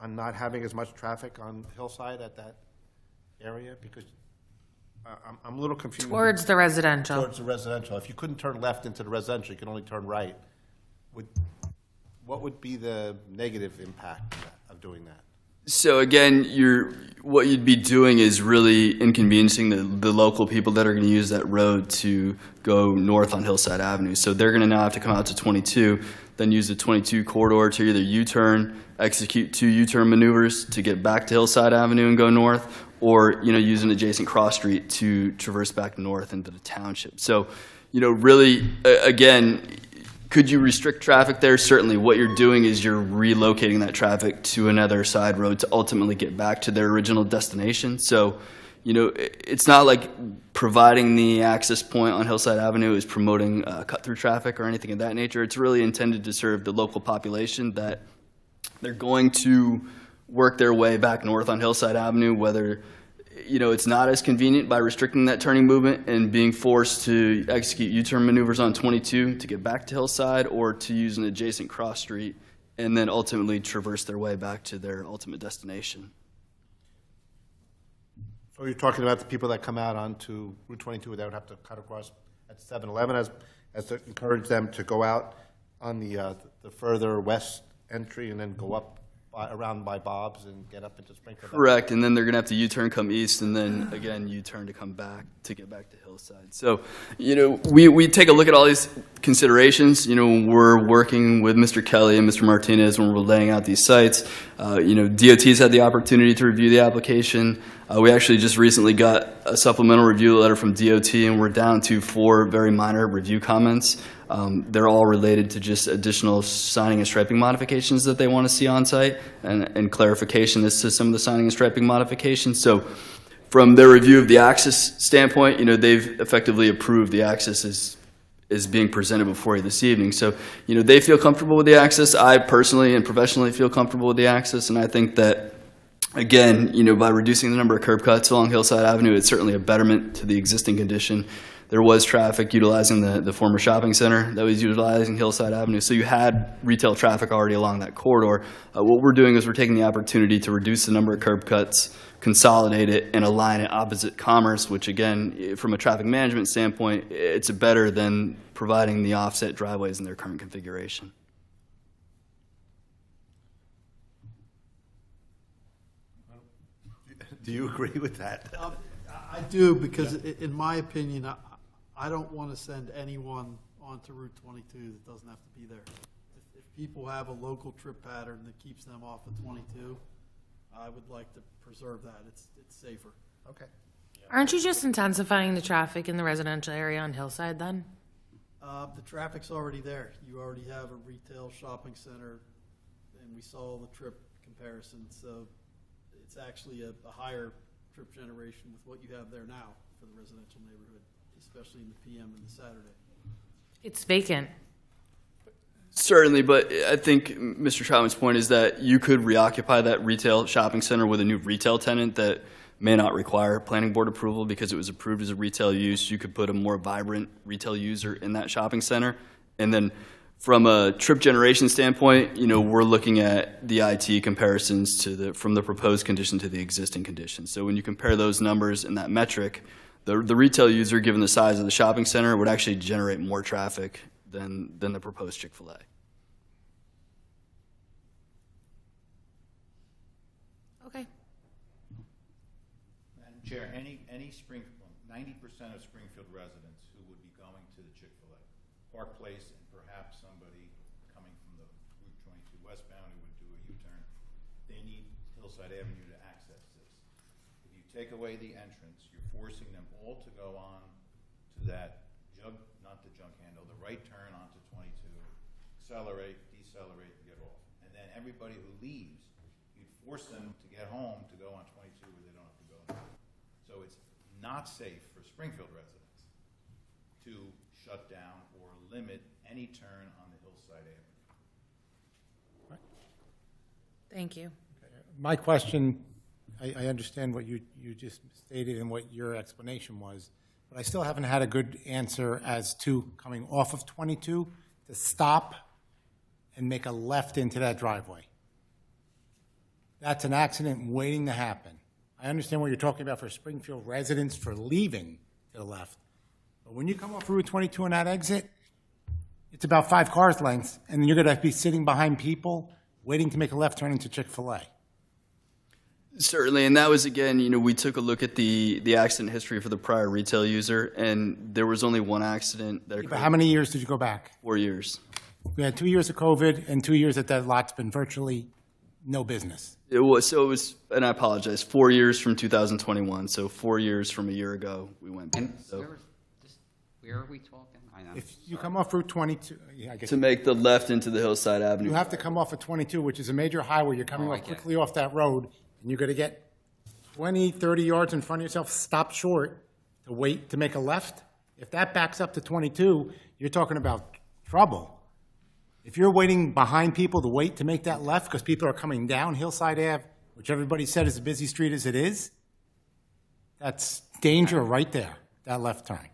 not having as much traffic on Hillside at that area? Because I'm a little confused. Towards the residential. Towards the residential. If you couldn't turn left into the residential, you can only turn right. What would be the negative impact of doing that? So again, what you'd be doing is really inconveniencing the local people that are going to use that road to go north on Hillside Avenue. So they're going to now have to come out to 22, then use the 22 corridor to either U-turn, execute 2 U-turn maneuvers to get back to Hillside Avenue and go north, or use an adjacent cross street to traverse back north into the township. So, really, again, could you restrict traffic there? Certainly. What you're doing is you're relocating that traffic to another side road to ultimately get back to their original destination. So, it's not like providing the access point on Hillside Avenue is promoting cut-through traffic or anything of that nature. It's really intended to serve the local population that they're going to work their way back north on Hillside Avenue, whether it's not as convenient by restricting that turning movement and being forced to execute U-turn maneuvers on 22 to get back to Hillside, or to use an adjacent cross street and then ultimately traverse their way back to their ultimate destination. So you're talking about the people that come out onto Route 22 that would have to cut across at 7-Eleven as to encourage them to go out on the further west entry and then go up around by Bob's and get up into Springfield. Correct, and then they're going to have to U-turn, come east, and then again U-turn to come back to get back to Hillside. So, we take a look at all these considerations. We're working with Mr. Kelly and Mr. Martinez when we're laying out these sites. DOT's had the opportunity to review the application. We actually just recently got a supplemental review letter from DOT, and we're down to 4 very minor review comments. They're all related to just additional signing and striping modifications that they want to see on site, and clarification as to some of the signing and striping modifications. So from their review of the access standpoint, they've effectively approved the access is being presented before you this evening. So, they feel comfortable with the access. I personally and professionally feel comfortable with the access, and I think that, again, by reducing the number of curb cuts along Hillside Avenue, it's certainly a betterment to the existing condition. There was traffic utilizing the former shopping center that was utilizing Hillside Avenue, so you had retail traffic already along that corridor. What we're doing is we're taking the opportunity to reduce the number of curb cuts, consolidate it, and align it opposite Commerce, which, again, from a traffic management standpoint, it's better than providing the offset driveways in their current configuration. Do you agree with that? I do, because in my opinion, I don't want to send anyone onto Route 22 that doesn't have to be there. If people have a local trip pattern that keeps them off of 22, I would like to preserve that. It's safer. Okay. Aren't you just intensifying the traffic in the residential area on Hillside then? The traffic's already there. You already have a retail shopping center, and we saw the trip comparison, so it's actually a higher trip generation with what you have there now for the residential neighborhood, especially in the PM and the Saturday. It's vacant. Certainly, but I think Mr. Troutman's point is that you could reoccupy that retail shopping center with a new retail tenant that may not require planning board approval because it was approved as a retail use. You could put a more vibrant retail user in that shopping center. And then from a trip generation standpoint, we're looking at the IT comparisons from the proposed condition to the existing condition. So when you compare those numbers and that metric, the retail user, given the size of the shopping center, would actually generate more traffic than the proposed Chick-fil-A. Okay. Madam Chair, any 90% of Springfield residents who would be going to the Chick-fil-A, Park Place, and perhaps somebody coming from the Route 22 westbound who would do a U-turn, they need Hillside Avenue to access this. If you take away the entrance, you're forcing them all to go on to that the right turn onto 22, accelerate, decelerate, and get off. And then everybody who leaves, you'd force them to get home to go on 22 where they don't have to go anymore. So it's not safe for Springfield residents to shut down or limit any turn on the Hillside Avenue. Thank you. My question, I understand what you just stated and what your explanation was. but I still haven't had a good answer as to coming off of 22 to stop and make a left into that driveway. That's an accident waiting to happen. I understand what you're talking about for Springfield residents for leaving to the left. But when you come off Route 22 on that exit, it's about 5 cars lengths, and you're going to be sitting behind people waiting to make a left turn into Chick-fil-A. Certainly, and that was, again, we took a look at the accident history for the prior retail user, and there was only one accident that occurred. But how many years did you go back? 4 years. We had 2 years of COVID and 2 years that lot's been virtually no business. It was, and I apologize, 4 years from 2021, so 4 years from a year ago, we went back. So, Where are we talking? I know. If you come off Route 22, I guess to make the left into the Hillside Avenue. you have to come off of 22, which is a major highway. You're coming I off get it. quickly off that road, and you're going to get 20, 30 yards in front of yourself, stop short to wait to make a left. If that backs up to 22, you're talking about trouble. If you're waiting behind people to wait to make that left because people are coming down Hillside Ave, which everybody said is a busy street as it is, that's danger right there, that left turn.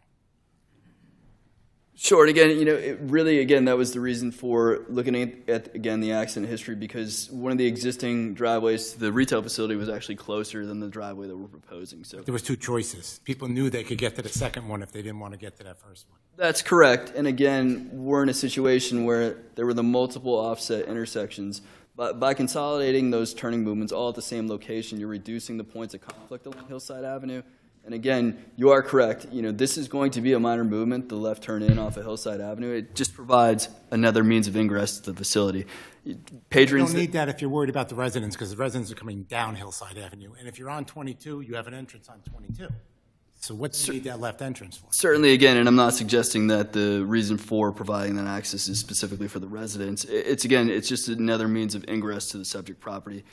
Sure, and again, it really, again, that was the reason for looking at, again, the accident history, because one of the existing driveways to the retail facility was actually closer than the driveway that we're proposing, so. There was 2 choices. People knew they could get to the second one if they didn't want to get to that first one. That's correct, and again, we're in a situation where there were the multiple offset intersections. But by consolidating those turning movements all at the same location, you're reducing the points of conflict along Hillside Avenue. And again, you are correct. This is going to be a minor movement, the left turn in off of Hillside Avenue. It just provides another means of ingress to the facility. You Patrons. don't need that if you're worried about the residents, because the residents are coming down Hillside Avenue. And if you're on 22, you have an entrance on 22. So what do you need that left entrance for? Certainly, again, and I'm not suggesting that the reason for providing that access is specifically for the residents. It's just another means of ingress to the subject property.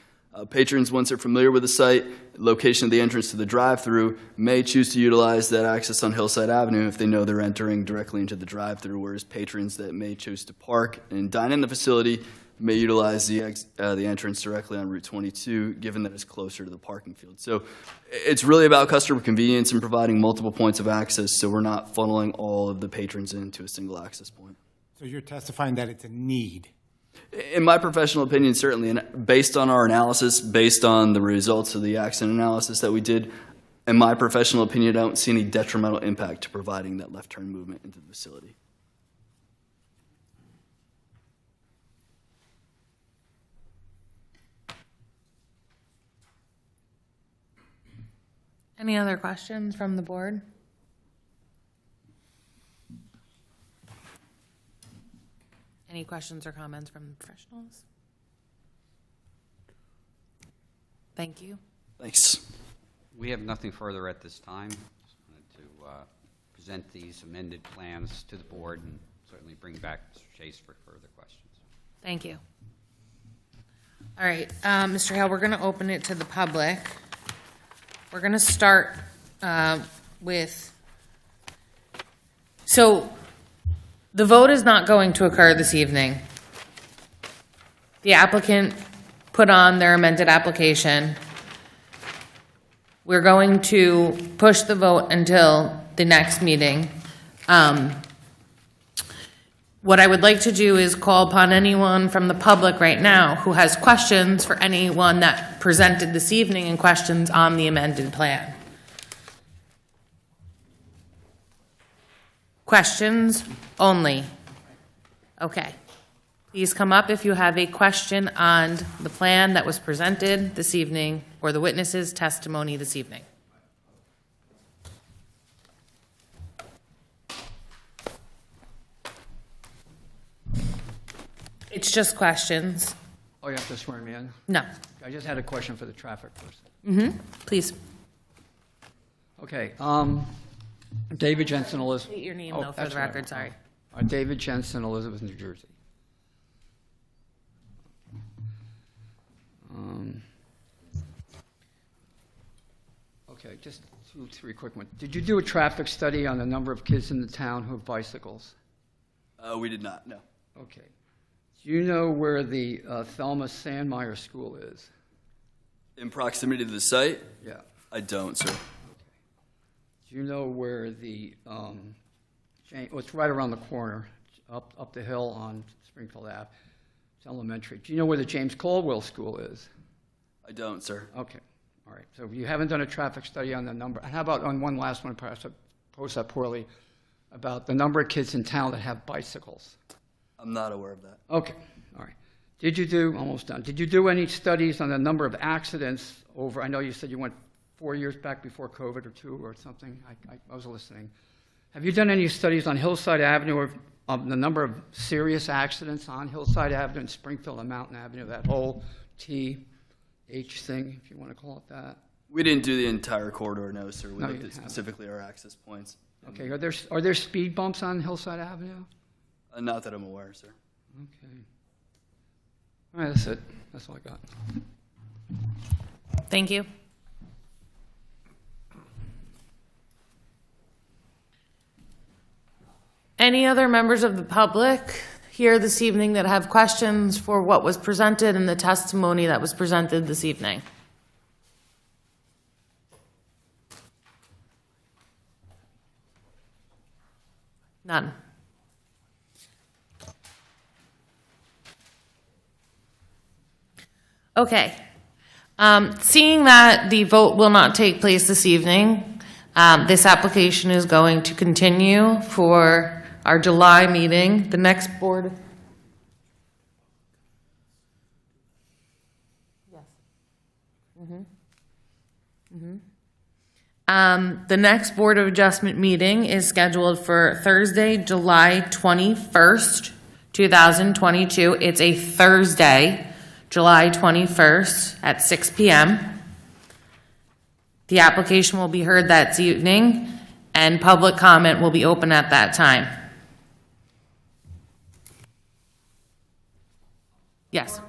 Patrons, once they're familiar with the site, location of the entrance to the drive-through, may choose to utilize that access on Hillside Avenue if they know they're entering directly into the drive-through, whereas patrons that may choose to park and dine in the facility may utilize the entrance directly on Route 22, given that it's closer to the parking field. So it's really about customer convenience and providing multiple points of access, so we're not funneling all of the patrons into a single access point. So you're testifying that it's a need. In my professional opinion, certainly, and based on our analysis, based on the results of the accident analysis that we did, in my professional opinion, I don't see any detrimental impact to providing that left turn movement into the facility. Any other questions from the board? Any questions or comments from the professionals? Thank you. Thanks. We have nothing further at this time. Just wanted to present these amended plans to the board and certainly bring back Mr. Chase for further questions. Thank you. All right, Mr. Hale, we're going to open it to the public. We're going to start with, so the vote is not going to occur this evening. The applicant put on their amended application. We're going to push the vote until the next meeting. What I would like to do is call upon anyone from the public right now who has questions for anyone that presented this evening and questions on the amended plan. Questions only. Okay. Please come up if you have a question on the plan that was presented this evening or the witness's testimony this evening. It's just questions. Oh, you have to swear me in? No. I just had a question for the traffic person. Mm-hmm. Please. Okay, David Jensen, Elizabeth. State your name, Oh, though, for that's the right. record, sorry. David Jensen, Elizabeth, New Jersey. Okay, just 2, 3 quick ones. Did you do a traffic study on the number of kids in the town who have bicycles? We did not, no. Okay. Do you know where the Thelma Sandmeyer School is? In proximity to the site? Yeah. I don't, sir. Do do you know where the, well, it's right around the corner, up the hill on Springfield Ave. It's elementary. Do you know where the James Caldwell School is? I don't, sir. Okay, all right. So you haven't done a traffic study on the number. And how about on one last one, perhaps I posed that poorly, about the number of kids in town that have bicycles? I'm not aware of that. Okay, all right. Did you do, almost done, did you do any studies on the number of accidents over, I know you said you went 4 years back before COVID or 2 or something. I was listening. Have you done any studies on Hillside Avenue of the number of serious accidents on Hillside Avenue and Springfield and Mountain Avenue, that whole TH thing, if you want to call it that? We didn't do the entire corridor, no, sir. We No, looked you at haven't. specifically our access points. Okay, are there speed bumps on Hillside Avenue? Not that I'm aware, sir. Okay. All right, that's it. That's all I got. Thank you. Any other members of the public here this evening that have questions for what was presented and the testimony that was presented this evening? None. Okay. Seeing that the vote will not take place this evening, this application is going to continue for our July meeting. The next board. Yes. The next Board of Adjustment meeting is scheduled for Thursday, July 21st, 2022. It's a Thursday, July 21st at 6 p.m. The application will be heard that evening, and public comment will be open at that time. Yes.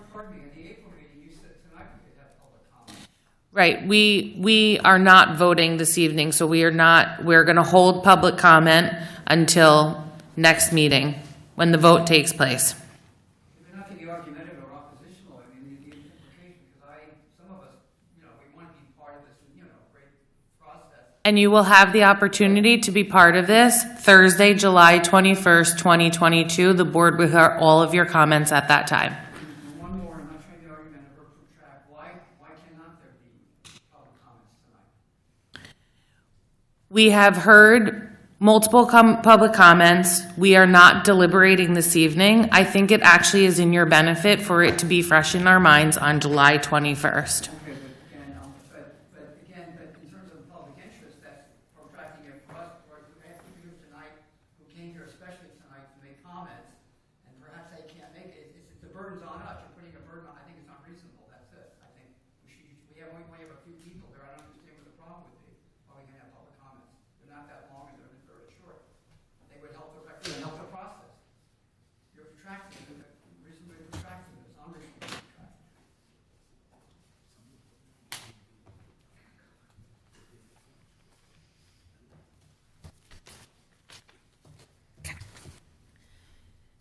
Right, we are not voting this evening, so we're going to hold public comment until next meeting, when the vote takes place. If you're not to be argumentative or oppositional, I mean, the implication, because some of us, we want to be part of this, great process. And you will have the opportunity to be part of this Thursday, July 21st, 2022. The board will hear all of your comments at that time. One more, I'm not trying to be argumentative or protract. Why cannot there be public comments tonight? We have heard multiple public comments. We are not deliberating this evening. I think it actually is in your benefit for it to be fresh in our minds on July 21st. Okay, but again, in terms of public interest, that's protracting it for us, or we have people tonight who came here especially tonight to make comments, and perhaps they can't make it. The burden's on us. You're putting a burden on. I think it's unreasonable. That's it. I think we have a few people there. I don't understand what the problem would be. Why we can't have public comments? They're not that long and they're very short. They would help the record and help the process. You're protracting it. Reasonably protracting it. It's unreasonably protracting.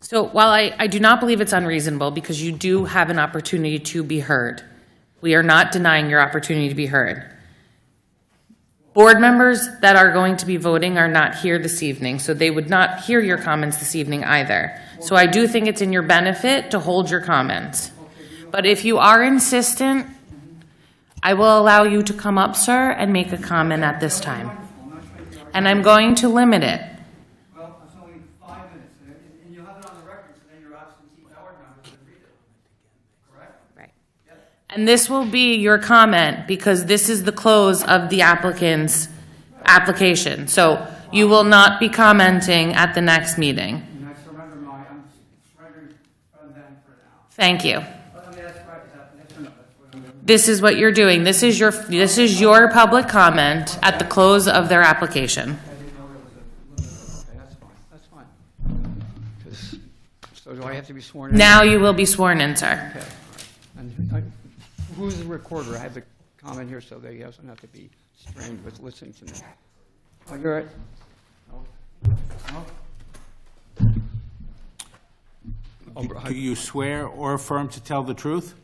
So while I do not believe it's unreasonable, because you do have an opportunity to be heard, we are not denying your opportunity to be heard. Board members that are going to be voting are not here this evening, so they would not hear your comments this evening either. So I do think it's in your benefit to hold your comments. But if you are insistent, I will allow you to come up, sir, and make a comment at this time. And I'm going to limit it. Well, it's only 5 minutes, and you'll have it on the record, so then your absentee ballot members can read it. Correct? Right. And this will be your comment, because this is the close of the applicant's application. So you will not be commenting at the next meeting. And I surrender I'm surrendering from them for now. Thank you. Let me ask right, yes or no? That's what I'm doing. This is what you're doing. This is your public comment at the close of their application. I didn't know there was a limit. Okay, that's fine. 'Cause- So do I have to be sworn in? Now you will be sworn in, sir. Okay. And who's the recorder? I have the comment here so that he doesn't have to be strained with listening to me. Oh, you're right. Do you swear or affirm to tell the truth?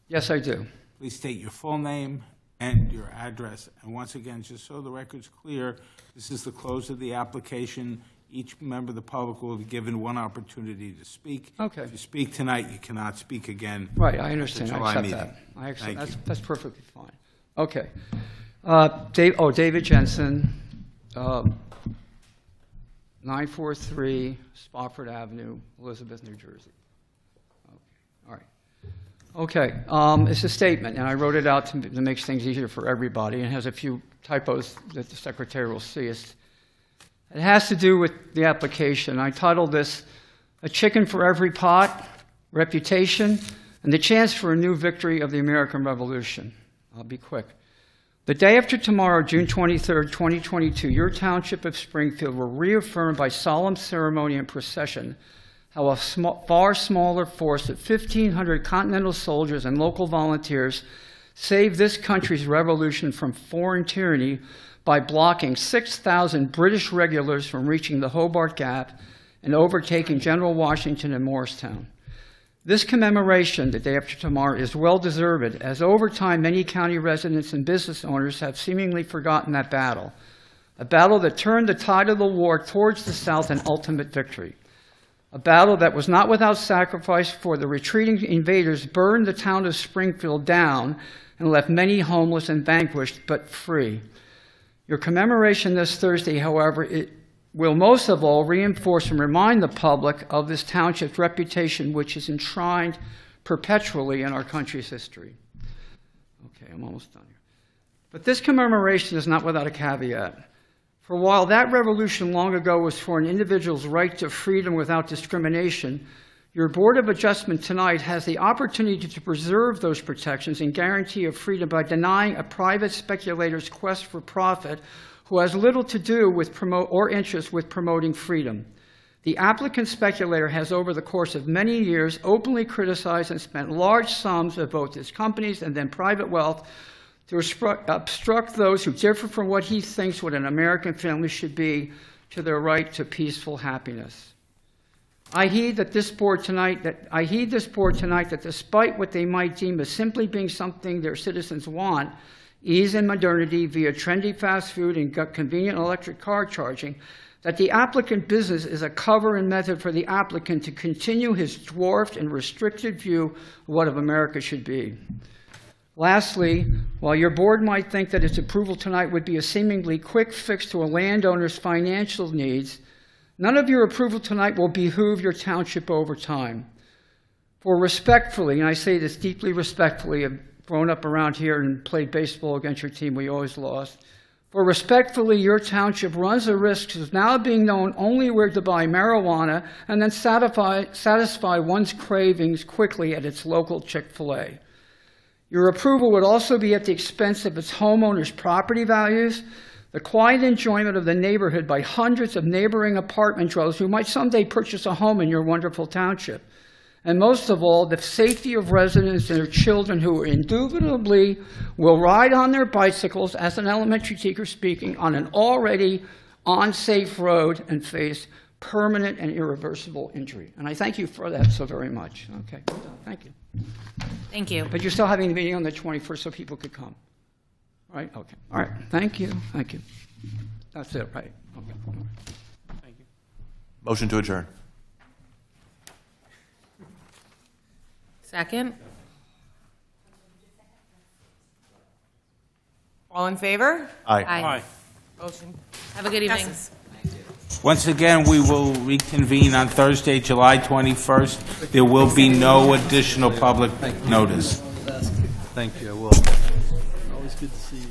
Yes, I do. Please state your full name and your address. And once again, just so the record's clear, this is the close of the application. Each member of the public will be given one opportunity to speak. Okay. If you speak tonight, you cannot speak again. Right, I understand, at the I July accept meeting. that. I accept, Thank you. that's perfectly fine. Okay. David Jensen, 943 Spofford Avenue, Elizabeth, New Jersey. Okay, all right. Okay, it's a statement, and I wrote it out to make things easier for everybody, and it has a few typos that the secretary will see. It has to do with the application. I titled this, "A Chicken for Every Pot, Reputation, and the Chance for a New Victory of the American Revolution." I'll be quick. The day after tomorrow, June 23rd, 2022, your township of Springfield will reaffirm by solemn ceremony and procession how a far smaller force of 1,500 Continental soldiers and local volunteers saved this country's revolution from foreign tyranny by blocking 6,000 British regulars from reaching the Hobart Gap and overtaking General Washington in Morristown. This commemoration, the day after tomorrow, is well-deserved, as over time many county residents and business owners have seemingly forgotten that battle, a battle that turned the tide of the war towards the South and ultimate victory, a battle that was not without sacrifice, for the retreating invaders burned the town of Springfield down and left many homeless and vanquished, but free. Your commemoration this Thursday, however, it will most of all reinforce and remind the public of this township's reputation, which is enshrined perpetually in our country's history. Okay, I'm almost done here. But this commemoration is not without a caveat. For while that revolution long ago was for an individual's right to freedom without discrimination, your Board of Adjustment tonight has the opportunity to preserve those protections and guarantee of freedom by denying a private speculator's quest for profit who has little to do with or interest with promoting freedom. The applicant speculator has, over the course of many years, openly criticized and spent large sums of both his companies and then private wealth to obstruct those who differ from what he thinks what an American family should be to their right to peaceful happiness. I heed this board tonight that despite what they might deem as simply being something their citizens want, ease and modernity via trendy fast food and convenient electric car charging, that the applicant business is a cover and method for the applicant to continue his dwarfed and restricted view of what of America should be. Lastly, while your board might think that its approval tonight would be a seemingly quick fix to a landowner's financial needs, none of your approval tonight will behoove your township over time. For respectfully, and I say this deeply respectfully, I've grown up around here and played baseball against your team, we always lost. For respectfully, your township runs the risk of now being known only where to buy marijuana and then satisfy one's cravings quickly at its local Chick-fil-A. Your approval would also be at the expense of its homeowners' property values, the quiet enjoyment of the neighborhood by hundreds of neighboring apartment dwellers who might someday purchase a home in your wonderful township, and most of all, the safety of residents and their children who indubitably will ride on their bicycles, as an elementary teacher speaking, on an already unsafe road and face permanent and irreversible injury. And I thank you for that so very much. Okay, thank you. Thank you. But you're still having the meeting on the 21st so people could come. Right? Okay. All right. Thank you. Thank you. That's it, right? Okay. Thank you. Motion to adjourn. Second? All in favor? Aye. Aye. Motion Have a good evening. passes. Once again, we will reconvene on Thursday, July 21st. There will be no additional public notice. Thank you, I will. Always good to see you.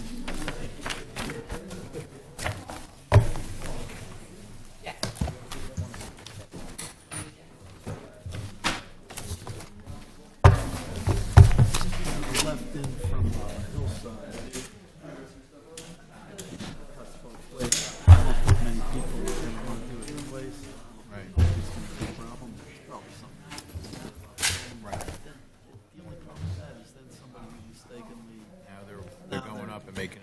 Left in from Hillside. Many people didn't want to do it anyways. Right. It's gonna be a problem. Probably something. Right. The only problem with that is then somebody mistakenly. Now they're going up and making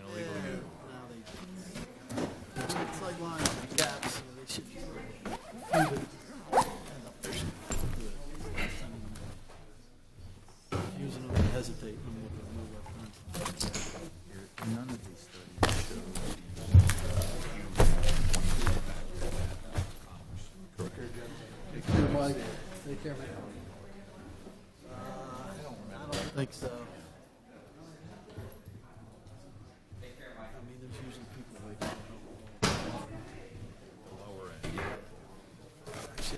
Take care, man. I don't think so.